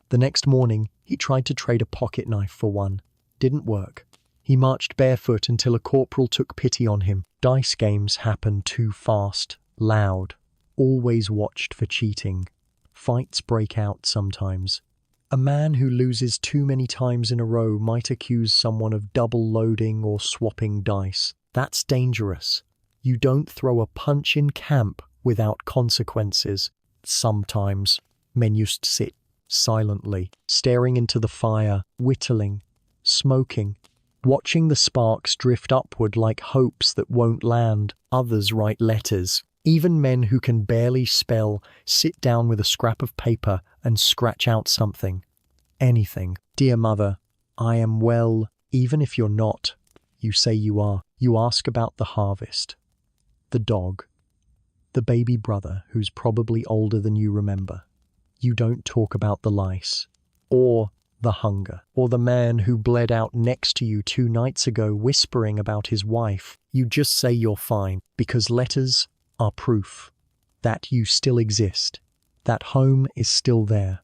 A: The next morning, he tried to trade a pocket knife for one. Didn't work. He marched barefoot until a corporal took pity on him. Dice games happen too fast, loud, always watched for cheating. Fights break out sometimes. A man who loses too many times in a row might accuse someone of double loading or swapping dice. That's dangerous. You don't throw a punch in camp without consequences. Sometimes men used to sit silently, staring into the fire, whittling, smoking, watching the sparks drift upward like hopes that won't land. Others write letters. Even men who can barely spell sit down with a scrap of paper and scratch out something. Anything. Dear mother, I am well, even if you're not. You say you are. You ask about the harvest. The dog. The baby brother who's probably older than you remember. You don't talk about the lice, or the hunger, or the man who bled out next to you 2 nights ago whispering about his wife. You just say you're fine, because letters are proof that you still exist, that home is still there,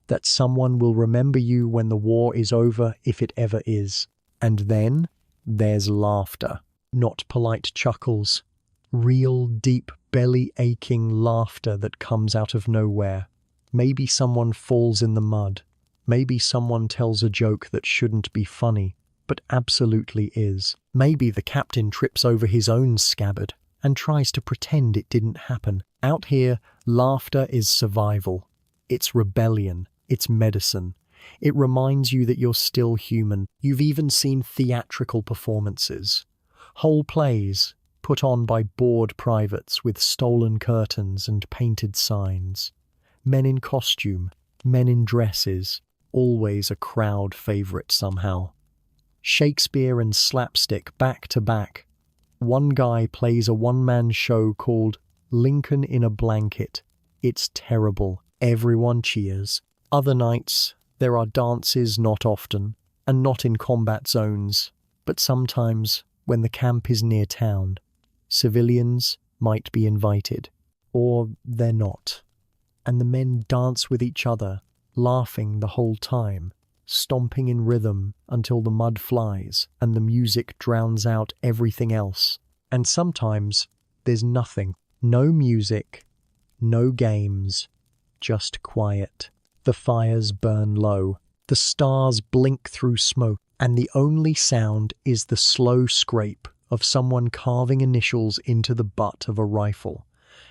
A: that someone will remember you when the war is over, if it ever is. And then there's laughter, not polite chuckles, real deep belly-aching laughter that comes out of nowhere. Maybe someone falls in the mud. Maybe someone tells a joke that shouldn't be funny, but absolutely is. Maybe the captain trips over his own scabbard and tries to pretend it didn't happen. Out here, laughter is survival. It's rebellion. It's medicine. It reminds you that you're still human. You've even seen theatrical performances. Whole plays put on by bored privates with stolen curtains and painted signs. Men in costume, men in dresses, always a crowd favorite somehow. Shakespeare and slapstick back to back. One guy plays a one-man show called Lincoln in a Blanket. It's terrible. Everyone cheers. Other nights, there are dances, not often, and not in combat zones, but sometimes when the camp is near town. Civilians might be invited, or they're not. And the men dance with each other, laughing the whole time, stomping in rhythm until the mud flies and the music drowns out everything else. And sometimes there's nothing. No music, no games, just quiet. The fires burn low, the stars blink through smoke, and the only sound is the slow scrape of someone carving initials into the butt of a rifle,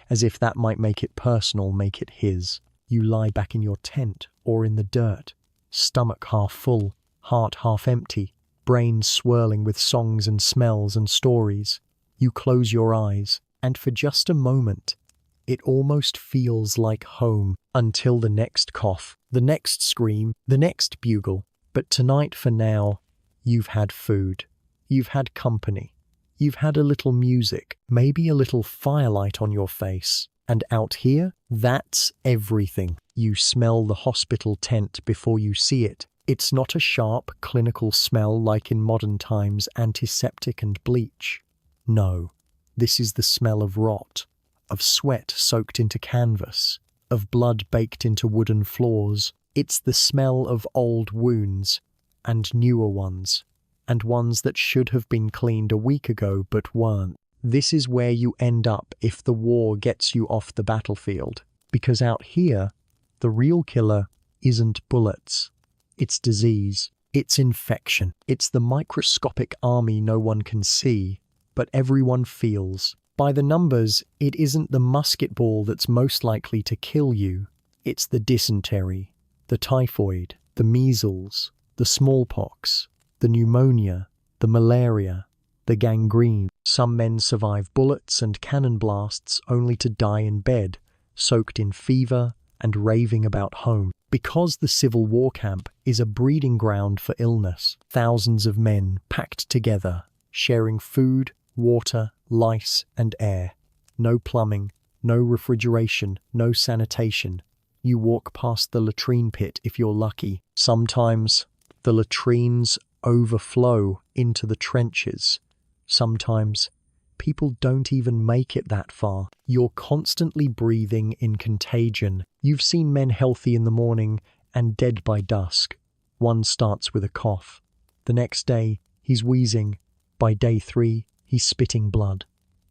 A: as if that might make it personal, make it his. You lie back in your tent or in the dirt, stomach half full, heart half empty, brain swirling with songs and smells and stories. You close your eyes, and for just a moment, it almost feels like home, until the next cough, the next scream, the next bugle. But tonight, for now, you've had food, you've had company, you've had a little music, maybe a little firelight on your face. And out here, that's everything. You smell the hospital tent before you see it. It's not a sharp, clinical smell like in modern times antiseptic and bleach. No, this is the smell of rot, of sweat soaked into canvas, of blood baked into wooden floors. It's the smell of old wounds, and newer ones, and ones that should have been cleaned a week ago but weren't. This is where you end up if the war gets you off the battlefield, because out here, the real killer isn't bullets. It's disease. It's infection. It's the microscopic army no one can see, but everyone feels. By the numbers, it isn't the musket ball that's most likely to kill you. It's the dysentery, the typhoid, the measles, the smallpox, the pneumonia, the malaria, the gangrene. Some men survive bullets and cannon blasts only to die in bed, soaked in fever and raving about home. Because the Civil War camp is a breeding ground for illness, thousands of men packed together, sharing food, water, lice, and air. No plumbing, no refrigeration, no sanitation. You walk past the latrine pit if you're lucky. Sometimes the latrines overflow into the trenches. Sometimes people don't even make it that far. You're constantly breathing in contagion. You've seen men healthy in the morning and dead by dusk. One starts with a cough. The next day, he's wheezing. By day 3, he's spitting blood.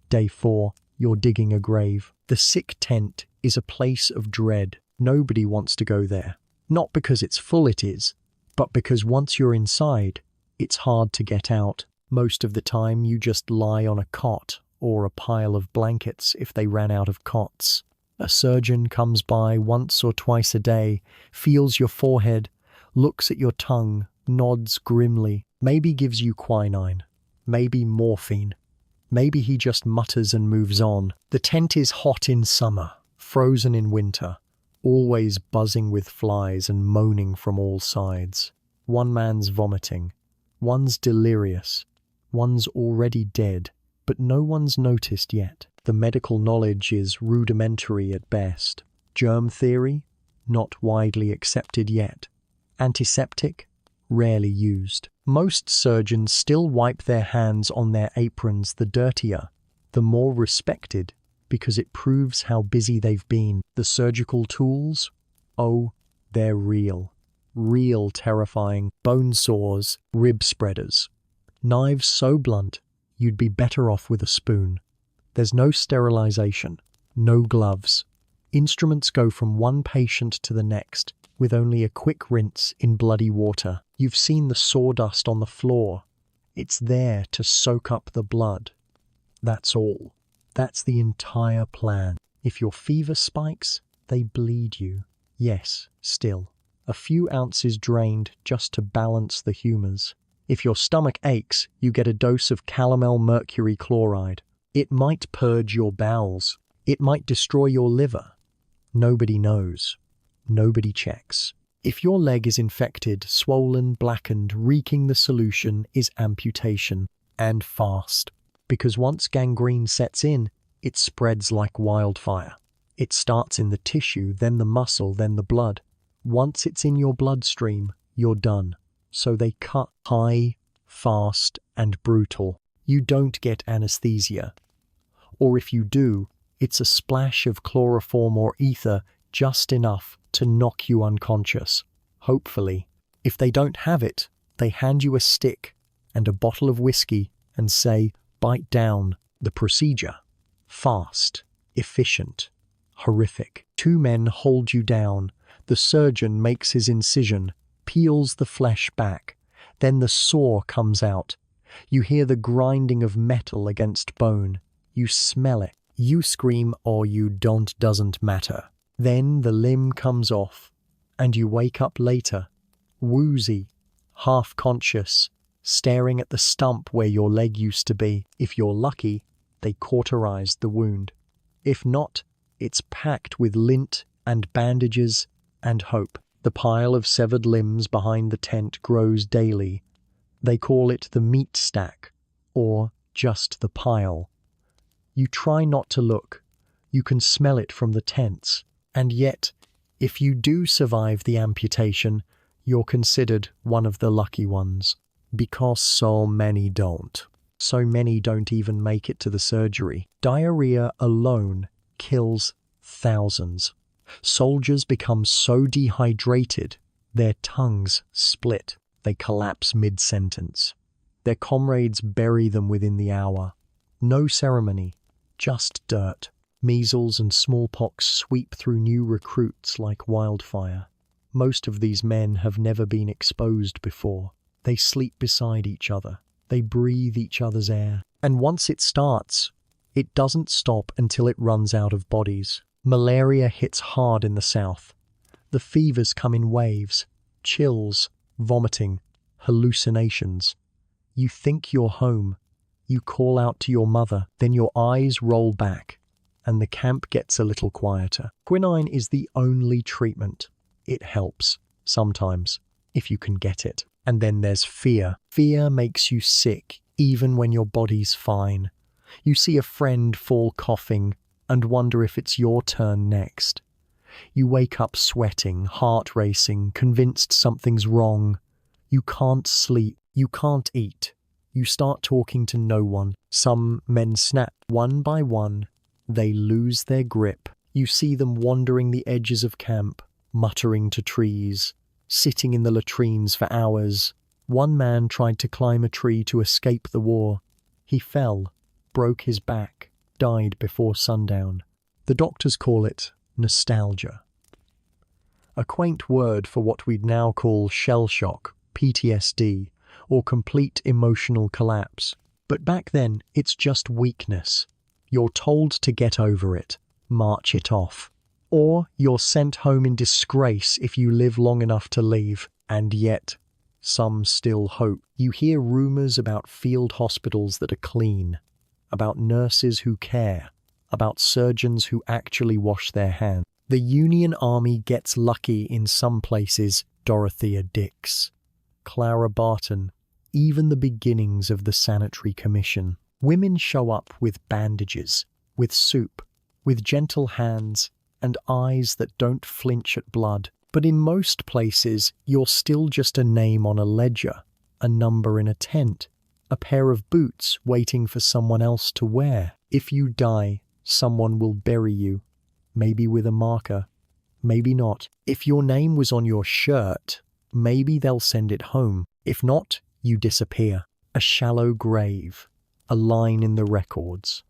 A: Day 4, you're digging a grave. The sick tent is a place of dread. Nobody wants to go there. Not because it's full, it is, but because once you're inside, it's hard to get out. Most of the time, you just lie on a cot or a pile of blankets if they ran out of cots. A surgeon comes by once or twice a day, feels your forehead, looks at your tongue, nods grimly, maybe gives you quinine, maybe morphine. Maybe he just mutters and moves on. The tent is hot in summer, frozen in winter, always buzzing with flies and moaning from all sides. One man's vomiting, one's delirious, one's already dead, but no one's noticed yet. the medical knowledge is rudimentary at best. Germ theory? Not widely accepted yet. Antiseptic? Rarely used. Most surgeons still wipe their hands on their aprons, the dirtier, the more respected, because it proves how busy they've been. The surgical tools? Oh, they're real. Real terrifying. Bone saws, rib spreaders. Knives so blunt, you'd be better off with a spoon. There's no sterilization, no gloves. Instruments go from one patient to the next with only a quick rinse in bloody water. You've seen the sawdust on the floor. It's there to soak up the blood. That's all. That's the entire plan. If your fever spikes, they bleed you. Yes, still. A few ounces drained just to balance the humors. If your stomach aches, you get a dose of calomel mercury chloride. It might purge your bowels. It might destroy your liver. Nobody knows. Nobody checks. If your leg is infected, swollen, blackened, reeking, the solution is amputation, and fast. Because once gangrene sets in, it spreads like wildfire. It starts in the tissue, then the muscle, then the blood. Once it's in your bloodstream, you're done. So they cut high, fast, and brutal. You don't get anesthesia. Or if you do, it's a splash of chloroform or ether, just enough to knock you unconscious. Hopefully. If they don't have it, they hand you a stick and a bottle of whiskey and say, bite down. The procedure. Fast, efficient, horrific. Two men hold you down. The surgeon makes his incision, peels the flesh back. Then the saw comes out. You hear the grinding of metal against bone. You smell it. You scream or you don't, doesn't matter. Then the limb comes off, and you wake up later, woozy, half-conscious, staring at the stump where your leg used to be. If you're lucky, they cauterized the wound. If not, it's packed with lint and bandages and hope. The pile of severed limbs behind the tent grows daily. They call it the meat stack, or just the pile. You try not to look. You can smell it from the tents. And yet, if you do survive the amputation, you're considered one of the lucky ones. Because so many don't. So many don't even make it to the surgery. Diarrhea alone kills thousands. Soldiers become so dehydrated, their tongues split. They collapse mid-sentence. Their comrades bury them within the hour. No ceremony, just dirt. Measles and smallpox sweep through new recruits like wildfire. Most of these men have never been exposed before. They sleep beside each other. They breathe each other's air. And once it starts, it doesn't stop until it runs out of bodies. Malaria hits hard in the south. The fevers come in waves. Chills, vomiting, hallucinations. You think you're home. You call out to your mother. Then your eyes roll back, and the camp gets a little quieter. Quinine is the only treatment. It helps, sometimes, if you can get it. And then there's fear. Fear makes you sick, even when your body's fine. You see a friend fall coughing and wonder if it's your turn next. You wake up sweating, heart racing, convinced something's wrong. You can't sleep. You can't eat. You start talking to no one. Some men snap. One by one, they lose their grip. You see them wandering the edges of camp, muttering to trees, sitting in the latrines for hours. One man tried to climb a tree to escape the war. He fell, broke his back, died before sundown. The doctors call it nostalgia. A quaint word for what we'd now call shell shock, PTSD, or complete emotional collapse. But back then, it's just weakness. You're told to get over it, march it off. Or you're sent home in disgrace if you live long enough to leave. And yet, some still hope. You hear rumors about field hospitals that are clean, about nurses who care, about surgeons who actually wash their hands. The Union Army gets lucky in some places. Dorothea Dix, Clara Barton, even the beginnings of the Sanitary Commission. Women show up with bandages, with soup, with gentle hands and eyes that don't flinch at blood. But in most places, you're still just a name on a ledger, a number in a tent, a pair of boots waiting for someone else to wear. If you die, someone will bury you, maybe with a marker, maybe not. If your name was on your shirt, maybe they'll send it home. If not, you disappear. A shallow grave, a line in the records,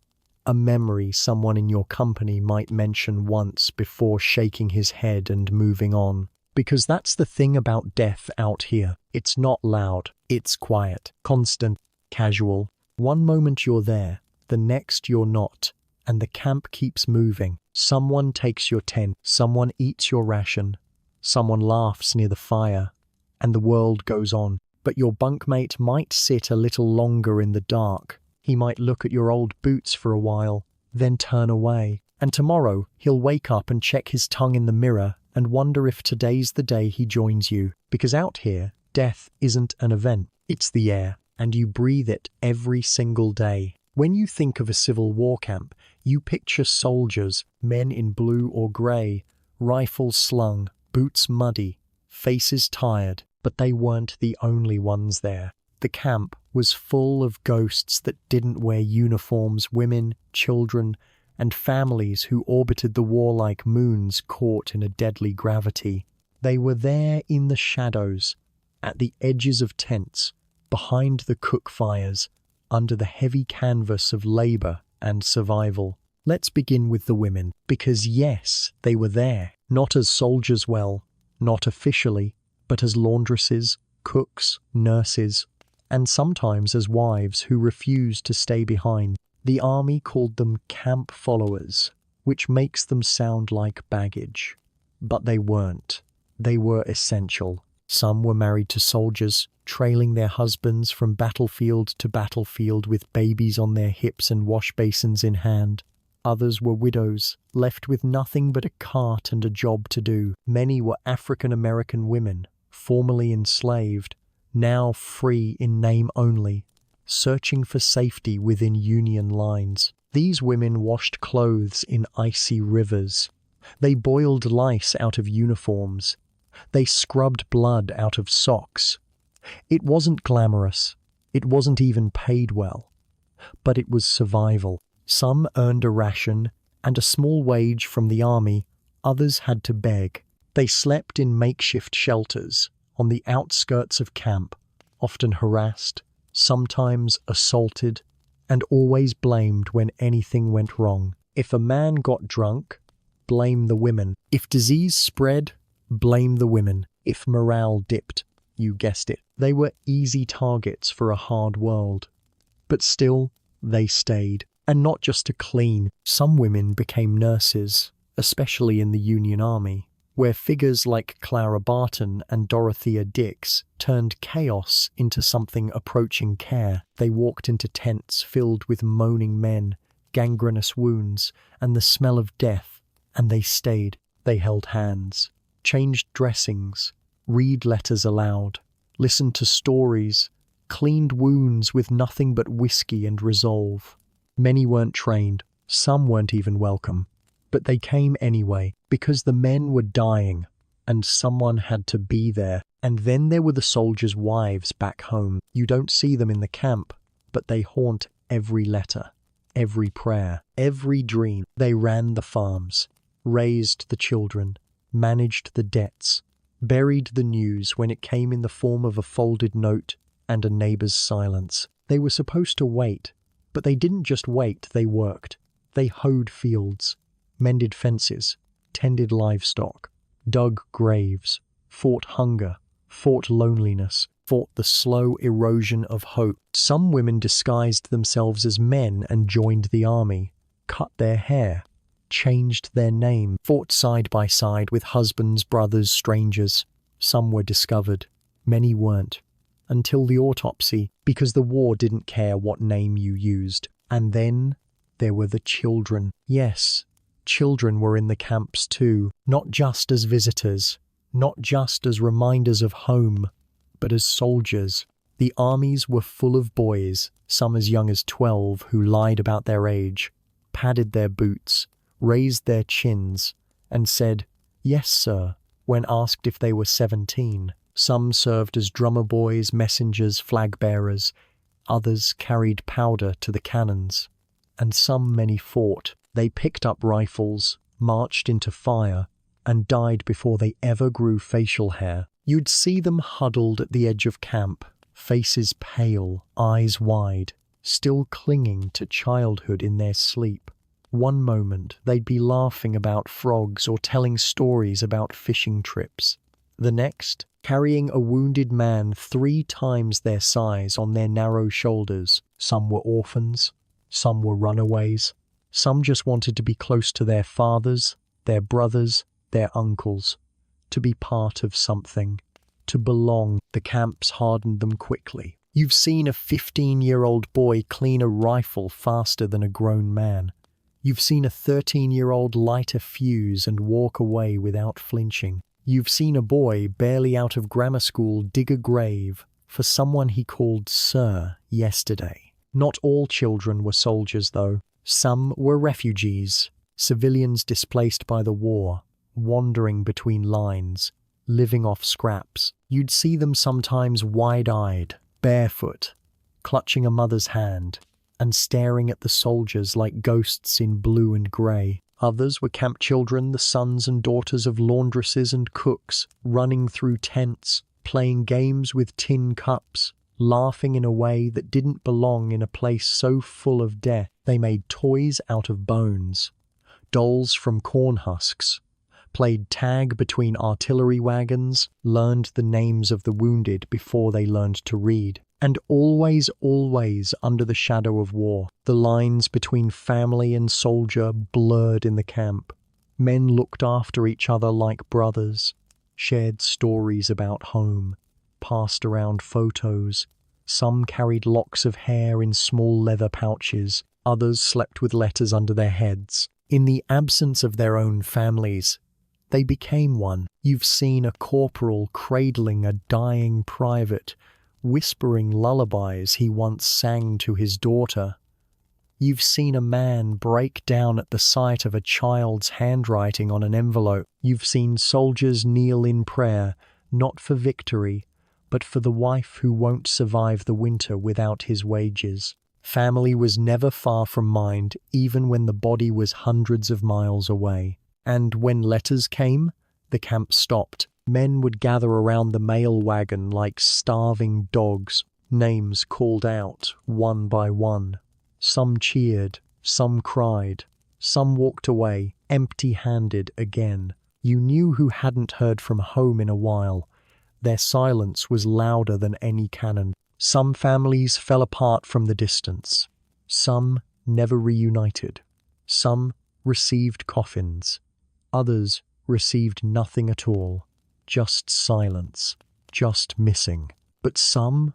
A: a memory someone in your company might mention once before shaking his head and moving on. Because that's the thing about death out here. It's not loud, it's quiet, constant, casual. One moment you're there, the next you're not, and the camp keeps moving. Someone takes your tent, someone eats your ration, someone laughs near the fire, and the world goes on. But your bunkmate might sit a little longer in the dark. He might look at your old boots for a while, then turn away. And tomorrow, he'll wake up and check his tongue in the mirror and wonder if today's the day he joins you. Because out here, death isn't an event, it's the air, and you breathe it every single day. When you think of a Civil War camp, you picture soldiers, men in blue or grey, rifles slung, boots muddy, faces tired. But they weren't the only ones there. The camp was full of ghosts that didn't wear uniforms, women, children, and families who orbited the war-like moons caught in a deadly gravity. They were there in the shadows, at the edges of tents, behind the cook fires, under the heavy canvas of labor and survival. Let's begin with the women, because yes, they were there, not as soldiers, well, not officially, but as laundresses, cooks, nurses, and sometimes as wives who refused to stay behind. The army called them camp followers, which makes them sound like baggage. But they weren't. They were essential. Some were married to soldiers, trailing their husbands from battlefield to battlefield with babies on their hips and wash basins in hand. Others were widows, left with nothing but a cart and a job to do. Many were African American women, formerly enslaved, now free in name only, searching for safety within Union lines. These women washed clothes in icy rivers. They boiled lice out of uniforms. They scrubbed blood out of socks. It wasn't glamorous. It wasn't even paid well. But it was survival. Some earned a ration and a small wage from the army. Others had to beg. They slept in makeshift shelters on the outskirts of camp, often harassed, sometimes assaulted, and always blamed when anything went wrong. If a man got drunk, blame the women. If disease spread, blame the women. If morale dipped, you guessed it. They were easy targets for a hard world. But still, they stayed. And not just to clean. Some women became nurses, especially in the Union Army, where figures like Clara Barton and Dorothea Dix turned chaos into something approaching care. They walked into tents filled with moaning men, gangrenous wounds, and the smell of death, and they stayed. They held hands, changed dressings, read letters aloud, listened to stories, cleaned wounds with nothing but whiskey and resolve. Many weren't trained, some weren't even welcome. But they came anyway, because the men were dying, and someone had to be there. And then there were the soldiers' wives back home. You don't see them in the camp, but they haunt every letter, every prayer, every dream. They ran the farms, raised the children, managed the debts, buried the news when it came in the form of a folded note and a neighbor's silence. They were supposed to wait, but they didn't just wait, they worked. They hoed fields, mended fences, tended livestock, dug graves, fought hunger, fought loneliness, fought the slow erosion of hope. Some women disguised themselves as men and joined the army, cut their hair, changed their name, fought side by side with husbands, brothers, strangers. Some were discovered, many weren't, until the autopsy, because the war didn't care what name you used. And then there were the children. Yes, children were in the camps too, not just as visitors, not just as reminders of home, but as soldiers. The armies were full of boys, some as young as 12, who lied about their age, padded their boots, raised their chins, and said, "Yes, sir," when asked if they were 17. Some served as drummer boys, messengers, flag bearers. Others carried powder to the cannons. And some many fought. They picked up rifles, marched into fire, and died before they ever grew facial hair. You'd see them huddled at the edge of camp, faces pale, eyes wide, still clinging to childhood in their sleep. One moment they'd be laughing about frogs or telling stories about fishing trips. The next, carrying a wounded man 3 times their size on their narrow shoulders. Some were orphans, some were runaways, some just wanted to be close to their fathers, their brothers, their uncles, to be part of something, to belong. The camps hardened them quickly. You've seen a 15-year-old boy clean a rifle faster than a grown man. You've seen a 13-year-old light a fuse and walk away without flinching. You've seen a boy barely out of grammar school dig a grave for someone he called Sir yesterday. Not all children were soldiers, though. Some were refugees, civilians displaced by the war, wandering between lines, living off scraps. You'd see them sometimes wide-eyed, barefoot, clutching a mother's hand, and staring at the soldiers like ghosts in blue and grey. Others were camp children, the sons and daughters of laundresses and cooks, running through tents, playing games with tin cups, laughing in a way that didn't belong in a place so full of death. They made toys out of bones, dolls from corn husks, played tag between artillery wagons, learned the names of the wounded before they learned to read. And always, always under the shadow of war, the lines between family and soldier blurred in the camp. Men looked after each other like brothers, shared stories about home, passed around photos. Some carried locks of hair in small leather pouches. Others slept with letters under their heads. In the absence of their own families, they became one. You've seen a corporal cradling a dying private, whispering lullabies he once sang to his daughter. You've seen a man break down at the sight of a child's handwriting on an envelope. You've seen soldiers kneel in prayer, not for victory, but for the wife who won't survive the winter without his wages. Family was never far from mind, even when the body was hundreds of miles away. And when letters came, the camp stopped. Men would gather around the mail wagon like starving dogs, names called out one by one. Some cheered, some cried, some walked away, empty-handed again. You knew who hadn't heard from home in a while. Their silence was louder than any cannon. Some families fell apart from the distance. Some never reunited. Some received coffins. Others received nothing at all. Just silence, just missing. But some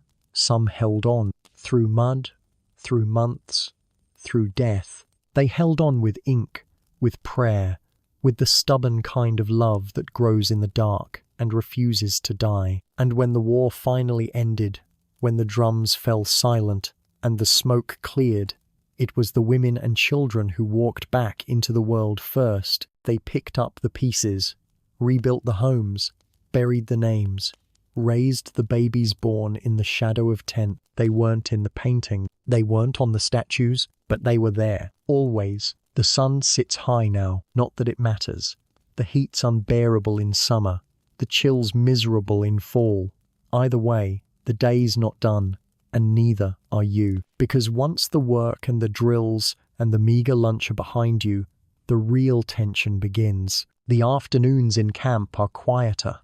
A: held on, through mud, through months, through death. They held on with ink, with prayer, with the stubborn kind of love that grows in the dark and refuses to die. And when the war finally ended, when the drums fell silent and the smoke cleared, it was the women and children who walked back into the world first. They picked up the pieces, rebuilt the homes, buried the names, raised the babies born in the shadow of tent. They weren't in the painting, they weren't on the statues, but they were there, always. The sun sits high now, not that it matters. The heat's unbearable in summer, the chill's miserable in fall. Either way, the day's not done, and neither are you. Because once the work and the drills and the meager lunch are behind you, the real tension begins. The afternoons in camp are quieter.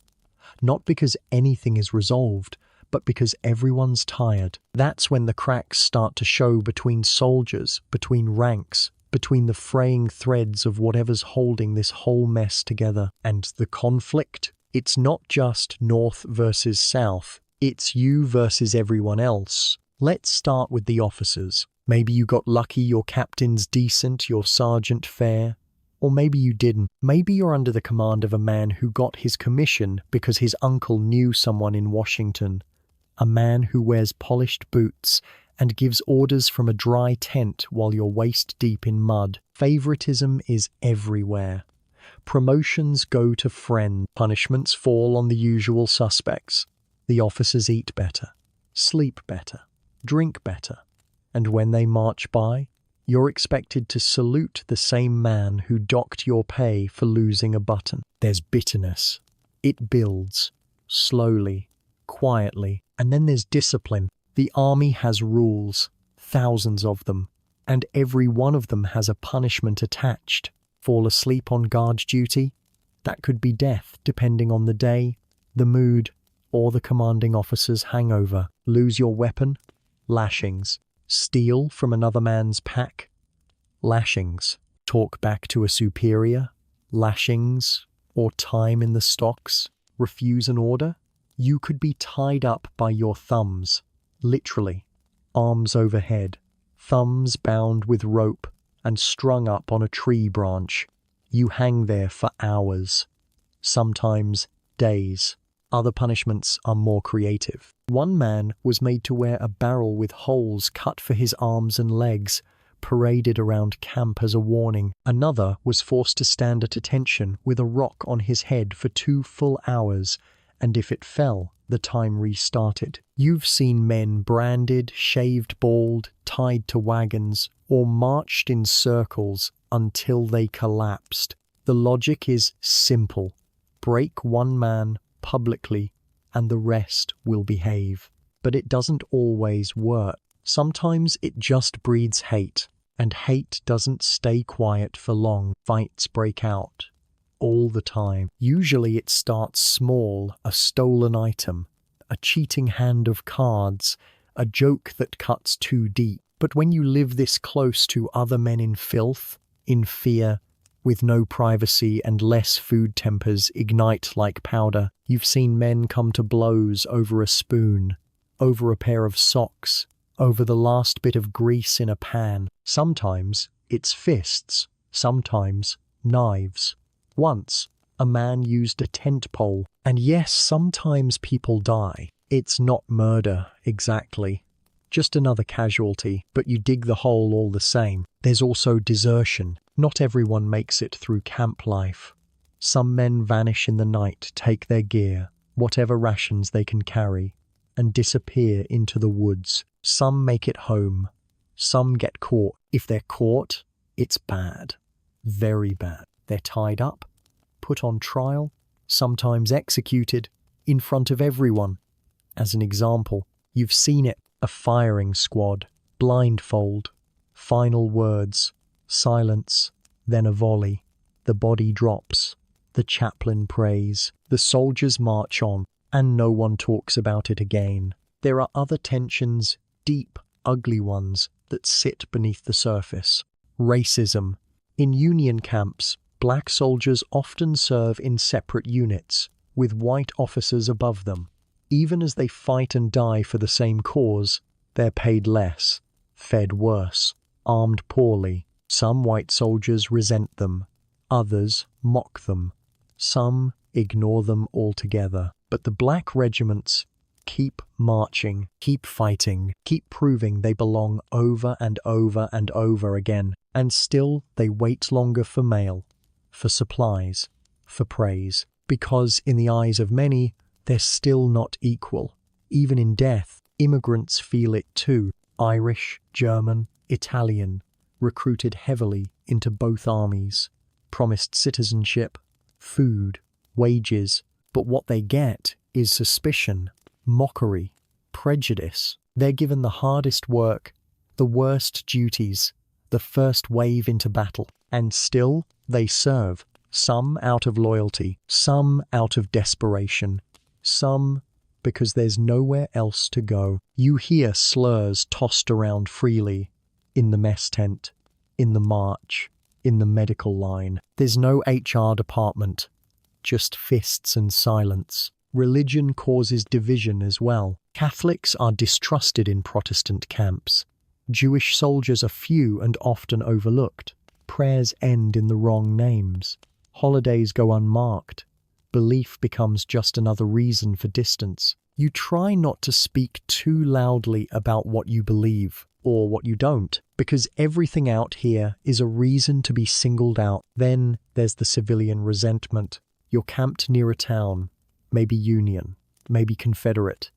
A: Not because anything is resolved, but because everyone's tired. That's when the cracks start to show between soldiers, between ranks, between the fraying threads of whatever's holding this whole mess together. And the conflict? It's not just North versus South. It's you versus everyone else. Let's start with the officers. Maybe you got lucky, your captain's decent, your sergeant fair. Or maybe you didn't. Maybe you're under the command of a man who got his commission because his uncle knew someone in Washington. A man who wears polished boots and gives orders from a dry tent while you're waist-deep in mud. Favoritism is everywhere. Promotions go to friends. Punishments fall on the usual suspects. The officers eat better, sleep better, drink better, and when they march by, you're expected to salute the same man who docked your pay for losing a button. There's bitterness. It builds, slowly, quietly, and then there's discipline. The army has rules, thousands of them, and every one of them has a punishment attached. Fall asleep on guard duty? That could be death, depending on the day, the mood, or the commanding officer's hangover. Lose your weapon? Lashings. Steal from another man's pack? Lashings. Talk back to a superior? Lashings. Or time in the stocks? Refuse an order? You could be tied up by your thumbs, literally, arms overhead, thumbs bound with rope and strung up on a tree branch. You hang there for hours, sometimes days. Other punishments are more creative. One man was made to wear a barrel with holes cut for his arms and legs, paraded around camp as a warning. Another was forced to stand at attention with a rock on his head for 2 full hours, and if it fell, the time restarted. You've seen men branded, shaved bald, tied to wagons, or marched in circles until they collapsed. The logic is simple. Break one man publicly, and the rest will behave. But it doesn't always work. Sometimes it just breeds hate, and hate doesn't stay quiet for long. Fights break out all the time. Usually it starts small, a stolen item, a cheating hand of cards, a joke that cuts too deep. But when you live this close to other men in filth, in fear, with no privacy and less food, tempers ignite like powder. You've seen men come to blows over a spoon, over a pair of socks, over the last bit of grease in a pan. Sometimes it's fists, sometimes knives. Once, a man used a tent pole, and yes, sometimes people die. It's not murder, exactly. Just another casualty, but you dig the hole all the same. There's also desertion. Not everyone makes it through camp life. Some men vanish in the night, take their gear, whatever rations they can carry, and disappear into the woods. Some make it home. Some get caught. If they're caught, it's bad. Very bad. They're tied up, put on trial, sometimes executed, in front of everyone. As an example, you've seen it. A firing squad, blindfold, final words, silence, then a volley. The body drops, the chaplain prays, the soldiers march on, and no one talks about it again. There are other tensions, deep, ugly ones, that sit beneath the surface. Racism. In Union camps, black soldiers often serve in separate units, with white officers above them. Even as they fight and die for the same cause, they're paid less, fed worse, armed poorly. Some white soldiers resent them, others mock them, some ignore them altogether. But the black regiments keep marching, keep fighting, keep proving they belong over and over and over again. And still they wait longer for mail, for supplies, for praise. Because in the eyes of many, they're still not equal. Even in death, immigrants feel it too. Irish, German, Italian, recruited heavily into both armies, promised citizenship, food, wages, but what they get is suspicion, mockery, prejudice. They're given the hardest work, the worst duties, the first wave into battle, and still they serve, some out of loyalty, some out of desperation, some because there's nowhere else to go. You hear slurs tossed around freely, in the mess tent, in the march, in the medical line. There's no HR department, just fists and silence. Religion causes division as well. Catholics are distrusted in Protestant camps. Jewish soldiers are few and often overlooked. Prayers end in the wrong names. Holidays go unmarked. Belief becomes just another reason for distance. You try not to speak too loudly about what you believe or what you don't, because everything out here is a reason to be singled out. Then there's the civilian resentment. You're camped near a town, maybe Union, maybe Confederate.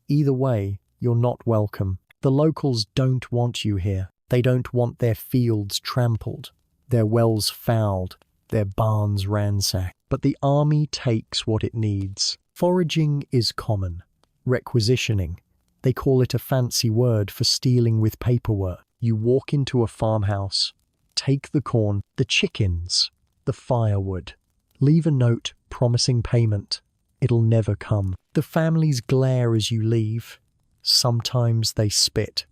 A: Either way, you're not welcome. The locals don't want you here. They don't want their fields trampled, their wells fouled, their barns ransacked. But the army takes what it needs. Foraging is common. Requisitioning. They call it a fancy word for stealing with paperwork. You walk into a farmhouse, take the corn, the chickens, the firewood. Leave a note promising payment. It'll never come. The families glare as you leave. Sometimes they spit.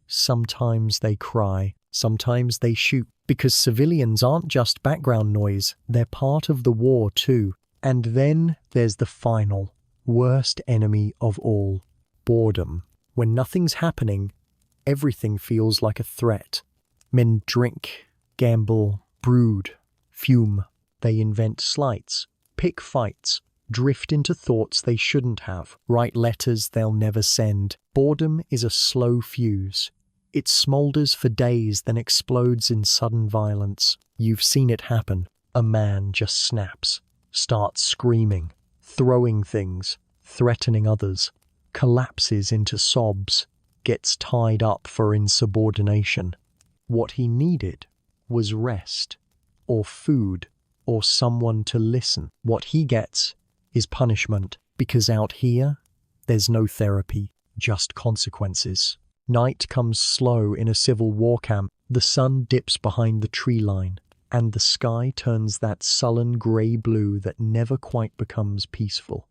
A: Sometimes they cry. Sometimes they shoot. Because civilians aren't just background noise, they're part of the war too. And then there's the final, worst enemy of all, boredom. When nothing's happening, everything feels like a threat. Men drink, gamble, brood, fume. They invent slights, pick fights, drift into thoughts they shouldn't have, write letters they'll never send. Boredom is a slow fuse. It smolders for days, then explodes in sudden violence. You've seen it happen. A man just snaps, starts screaming, throwing things, threatening others, collapses into sobs, gets tied up for insubordination. What he needed was rest, or food, or someone to listen. What he gets is punishment, because out here, there's no therapy, just consequences. Night comes slow in a Civil War camp. The sun dips behind the tree line, and the sky turns that sullen grey blue that never quite becomes peaceful.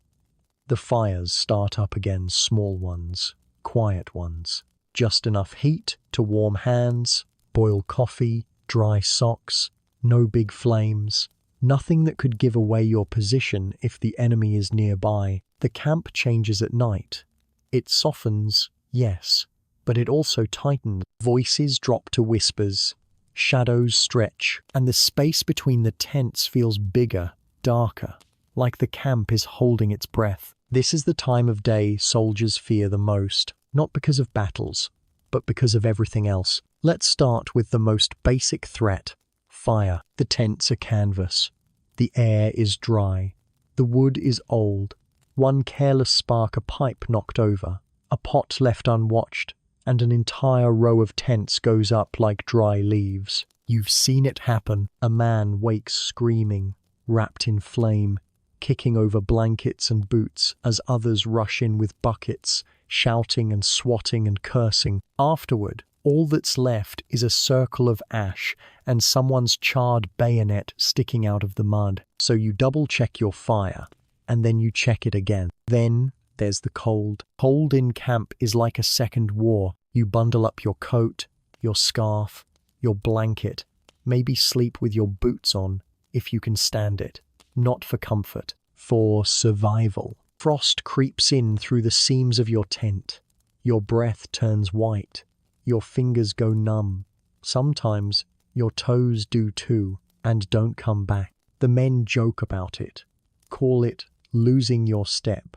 A: The fires start up again, small ones, quiet ones. Just enough heat to warm hands, boil coffee, dry socks, no big flames. Nothing that could give away your position if the enemy is nearby. The camp changes at night. It softens, yes, but it also tightens. Voices drop to whispers, shadows stretch, and the space between the tents feels bigger, darker, like the camp is holding its breath. This is the time of day soldiers fear the most, not because of battles, but because of everything else. Let's start with the most basic threat, fire. The tents are canvas. The air is dry. The wood is old. One careless spark, a pipe knocked over, a pot left unwatched, and an entire row of tents goes up like dry leaves. You've seen it happen. A man wakes screaming, wrapped in flame, kicking over blankets and boots as others rush in with buckets, shouting and swatting and cursing. Afterward, all that's left is a circle of ash and someone's charred bayonet sticking out of the mud. So you double-check your fire, and then you check it again. Then there's the cold. Cold in camp is like a second war. You bundle up your coat, your scarf, your blanket, maybe sleep with your boots on if you can stand it. Not for comfort, for survival. Frost creeps in through the seams of your tent. Your breath turns white. Your fingers go numb. Sometimes your toes do too, and don't come back. The men joke about it, call it losing your step.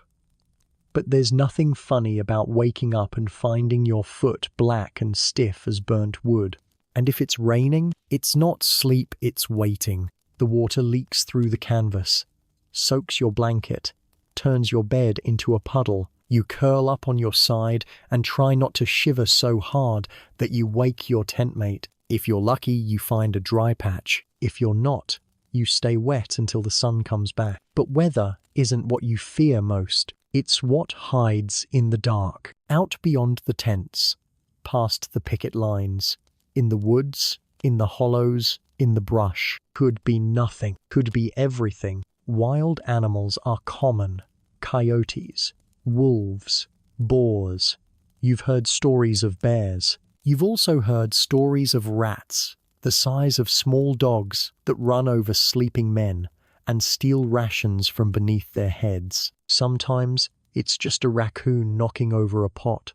A: But there's nothing funny about waking up and finding your foot black and stiff as burnt wood. And if it's raining, it's not sleep, it's waiting. The water leaks through the canvas, soaks your blanket, turns your bed into a puddle. You curl up on your side and try not to shiver so hard that you wake your tent mate. If you're lucky, you find a dry patch. If you're not, you stay wet until the sun comes back. But weather isn't what you fear most. It's what hides in the dark, out beyond the tents, past the picket lines, in the woods, in the hollows, in the brush. Could be nothing, could be everything. Wild animals are common. Coyotes, wolves, boars. You've heard stories of bears. You've also heard stories of rats, the size of small dogs that run over sleeping men and steal rations from beneath their heads. Sometimes it's just a raccoon knocking over a pot.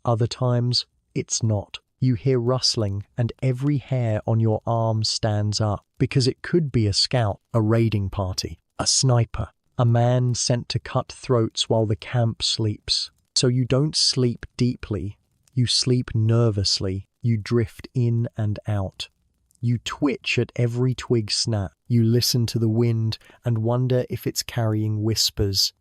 A: Other times it's not. You hear rustling and every hair on your arm stands up because it could be a scout, a raiding party, a sniper, A man sent to cut throats while the camp sleeps. So you don't sleep deeply, you sleep nervously, you drift in and out. You twitch at every twig snap. You listen to the wind and wonder if it's carrying whispers,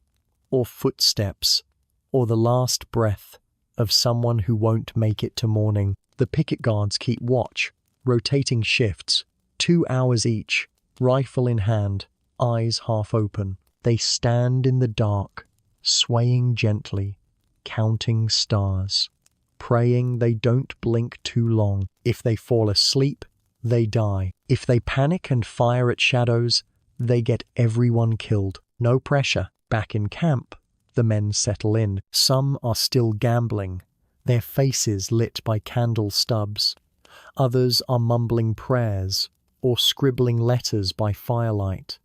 A: or footsteps, or the last breath of someone who won't make it to morning. The picket guards keep watch, rotating shifts, 2 hours each, rifle in hand, eyes half open. They stand in the dark, swaying gently, counting stars, praying they don't blink too long. If they fall asleep, they die. If they panic and fire at shadows, they get everyone killed. No pressure. Back in camp, the men settle in. Some are still gambling, their faces lit by candle stubs. Others are mumbling prayers or scribbling letters by firelight.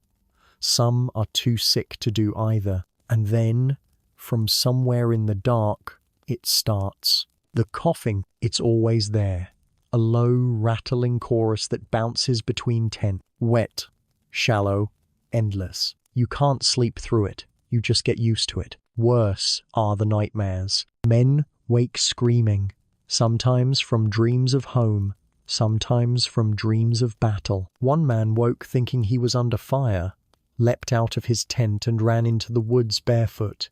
A: Some are too sick to do either. And then, from somewhere in the dark, it starts. The coughing, it's always there. A low, rattling chorus that bounces between tents. Wet, shallow, endless. You can't sleep through it. You just get used to it. Worse are the nightmares. Men wake screaming, sometimes from dreams of home, sometimes from dreams of battle. One man woke thinking he was under fire, leapt out of his tent and ran into the woods barefoot.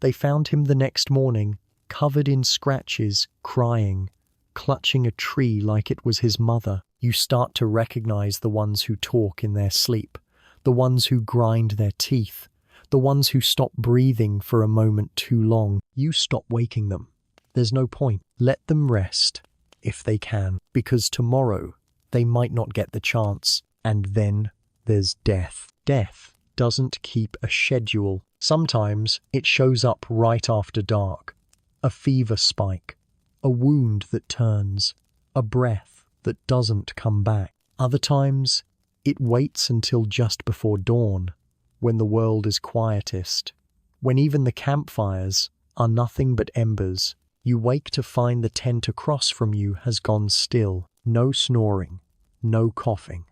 A: They found him the next morning, covered in scratches, crying, clutching a tree like it was his mother. You start to recognize the ones who talk in their sleep, the ones who grind their teeth, the ones who stop breathing for a moment too long. You stop waking them. There's no point. Let them rest, if they can, because tomorrow they might not get the chance. And then there's death. Death doesn't keep a schedule. Sometimes it shows up right after dark. A fever spike, a wound that turns, a breath that doesn't come back. Other times, it waits until just before dawn, when the world is quietest, when even the campfires are nothing but embers. You wake to find the tent across from you has gone still. No snoring, no coughing,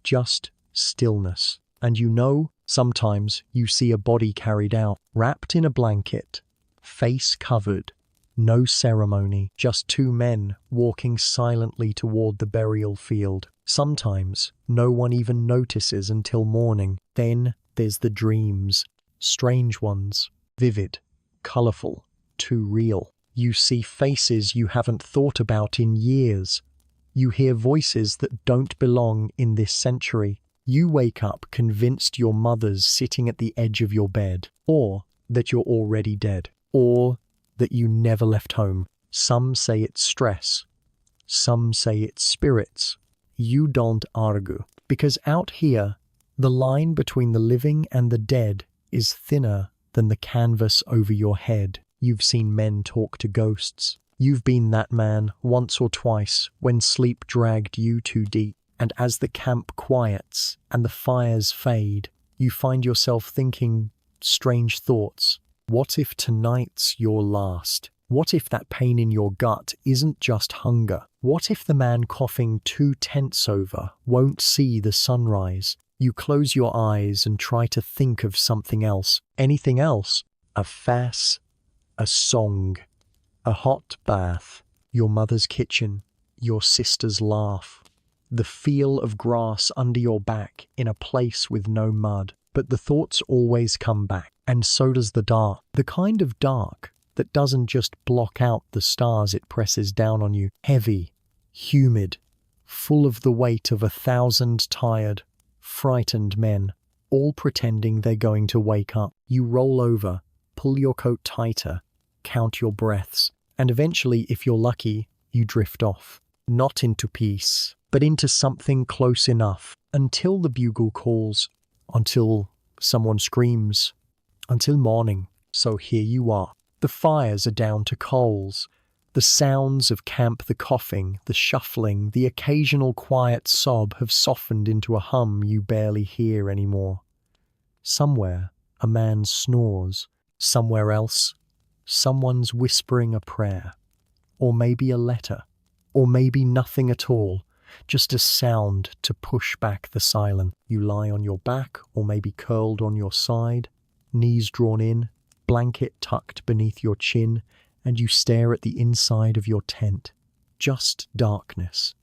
A: just stillness. And you know, sometimes you see a body carried out, wrapped in a blanket, face covered. No ceremony, just 2 men walking silently toward the burial field. Sometimes no one even notices until morning. Then there's the dreams, strange ones, vivid, colorful, too real. You see faces you haven't thought about in years. You hear voices that don't belong in this century. You wake up convinced your mother's sitting at the edge of your bed, or that you're already dead, or that you never left home. Some say it's stress. Some say it's spirits. You don't argue, because out here, the line between the living and the dead is thinner than the canvas over your head. You've seen men talk to ghosts. You've been that man once or twice when sleep dragged you too deep. And as the camp quiets and the fires fade, you find yourself thinking strange thoughts. What if tonight's your last? What if that pain in your gut isn't just hunger? What if the man coughing 2 tents over won't see the sunrise? You close your eyes and try to think of something else. Anything else? A fass, a song, a hot bath, your mother's kitchen, your sister's laugh, the feel of grass under your back in a place with no mud. But the thoughts always come back, and so does the dark. The kind of dark that doesn't just block out the stars, it presses down on you. Heavy, humid, full of the weight of 1,000 tired, frightened men, all pretending they're going to wake up. You roll over, pull your coat tighter, count your breaths, and eventually, if you're lucky, you drift off. Not into peace, but into something close enough, until the bugle calls, until someone screams, until morning. So here you are. The fires are down to coals. The sounds of camp, the coughing, the shuffling, the occasional quiet sob have softened into a hum you barely hear anymore. Somewhere, a man snores. Somewhere else, someone's whispering a prayer. Or maybe a letter. Or maybe nothing at all. just a sound to push back the silence. You lie on your back or maybe curled on your side, knees drawn in, blanket tucked beneath your chin, and you stare at the inside of your tent. Just darkness.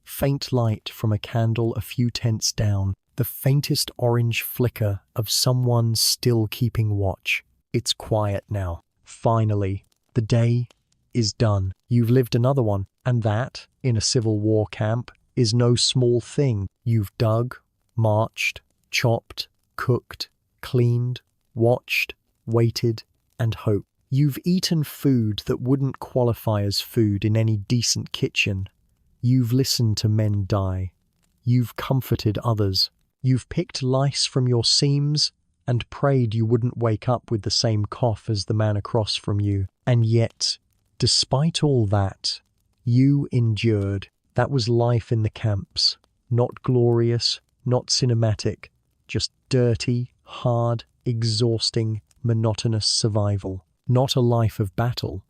A: Faint light from a candle a few tents down, the faintest orange flicker of someone still keeping watch. It's quiet now. Finally, the day is done. You've lived another one, and that, in a civil war camp, is no small thing. You've dug, marched, chopped, cooked, cleaned, watched, waited, and hoped. You've eaten food that wouldn't qualify as food in any decent kitchen. You've listened to men die. You've comforted others. You've picked lice from your seams and prayed you wouldn't wake up with the same cough as the man across from you. And yet, despite all that, you endured. That was life in the camps. Not glorious, not cinematic, just dirty, hard, exhausting, monotonous survival. Not a life of battle,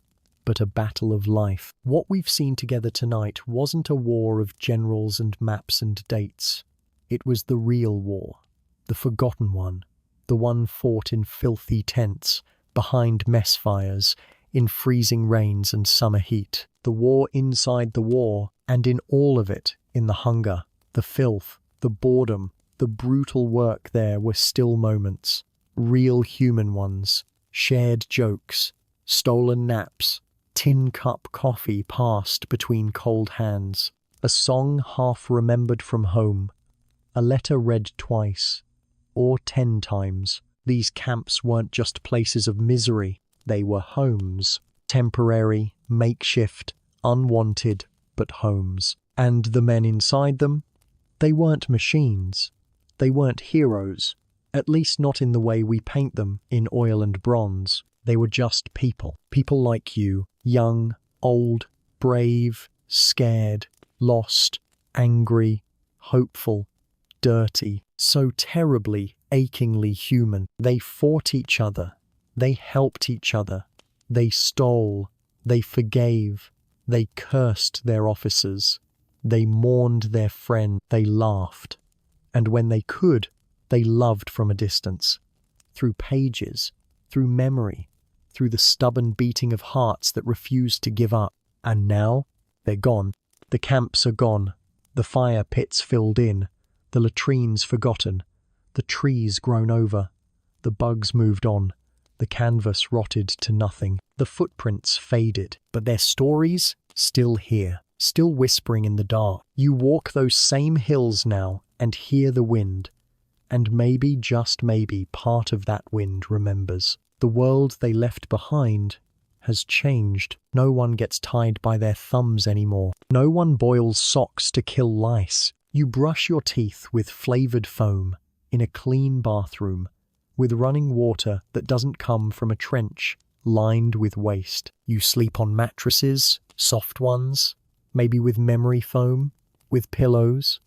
A: but a battle of life. What we've seen together tonight wasn't a war of generals and maps and dates. It was the real war, the forgotten one, the one fought in filthy tents, behind mess fires, in freezing rains and summer heat. The war inside the war, and in all of it, in the hunger, the filth, the boredom, the brutal work, there were still moments, real human ones, shared jokes, stolen naps, tin cup coffee passed between cold hands, a song half remembered from home, a letter read twice, or 10 times. These camps weren't just places of misery, they were homes. Temporary, makeshift, unwanted, but homes. And the men inside them? They weren't machines. They weren't heroes, at least not in the way we paint them in oil and bronze. They were just people. People like you, young, old, brave, scared, lost, angry, hopeful, dirty, so terribly, achingly human. They fought each other. They helped each other. They stole. They forgave. They cursed their officers. They mourned their friend. They laughed. And when they could, they loved from a distance. Through pages, through memory, through the stubborn beating of hearts that refused to give up. And now, they're gone. The camps are gone. The fire pits filled in. The latrines forgotten. The trees grown over. The bugs moved on. The canvas rotted to nothing. The footprints faded. But their stories still here, still whispering in the dark. You walk those same hills now and hear the wind. And maybe, just maybe, part of that wind remembers. The world they left behind has changed. No one gets tied by their thumbs anymore. No one boils socks to kill lice. You brush your teeth with flavored foam in a clean bathroom with running water that doesn't come from a trench lined with waste. You sleep on mattresses, soft ones, maybe with memory foam, with pillows,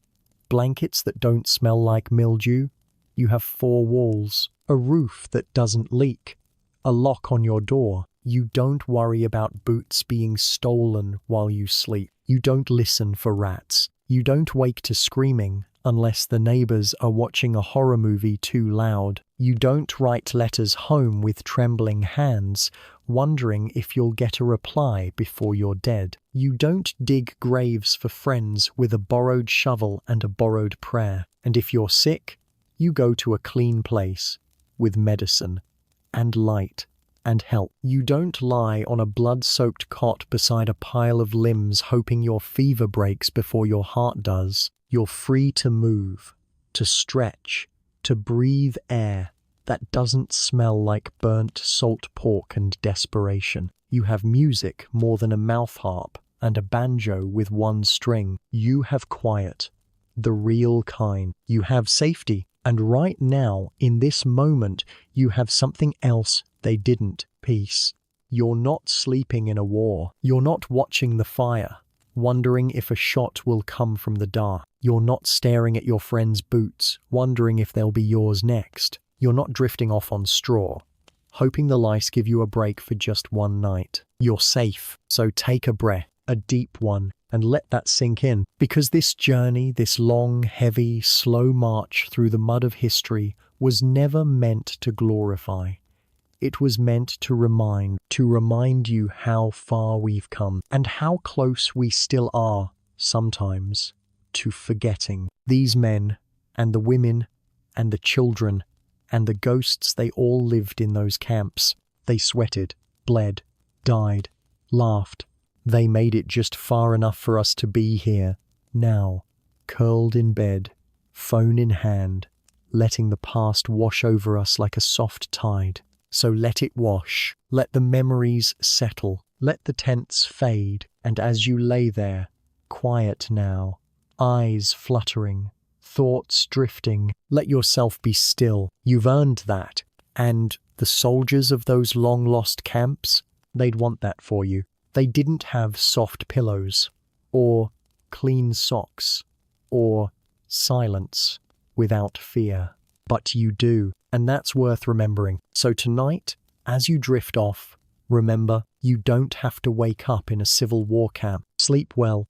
A: blankets that don't smell like mildew. You have 4 walls, a roof that doesn't leak, a lock on your door. You don't worry about boots being stolen while you sleep. You don't listen for rats. You don't wake to screaming unless the neighbors are watching a horror movie too loud. You don't write letters home with trembling hands, wondering if you'll get a reply before you're dead. You don't dig graves for friends with a borrowed shovel and a borrowed prayer. And if you're sick, you go to a clean place with medicine and light and help. You don't lie on a blood-soaked cot beside a pile of limbs hoping your fever breaks before your heart does. You're free to move, to stretch, to breathe air that doesn't smell like burnt salt pork and desperation. You have music more than a mouth harp and a banjo with 1 string. You have quiet, the real kind. You have safety. And right now, in this moment, you have something else they didn't. Peace. You're not sleeping in a war. You're not watching the fire, wondering if a shot will come from the dark. You're not staring at your friend's boots, wondering if they'll be yours next. You're not drifting off on straw, hoping the lice give you a break for just 1 night. You're safe, so take a breath. a deep one, and let that sink in. Because this journey, this long, heavy, slow march through the mud of history, was never meant to glorify. It was meant to remind you how far we've come and how close we still are, sometimes, to forgetting. These men, and the women, and the children, and the ghosts, they all lived in those camps. They sweated, bled, died, laughed. They made it just far enough for us to be here, now, curled in bed, phone in hand, letting the past wash over us like a soft tide. So let it wash, let the memories settle, let the tents fade, and as you lay there, quiet now, eyes fluttering, thoughts drifting, let yourself be still. You've earned that. And the soldiers of those long-lost camps, they'd want that for you. They didn't have soft pillows, or clean socks, or silence without fear. But you do, and that's worth remembering. So tonight, as you drift off, remember, you don't have to wake up in a civil war camp. Sleep well,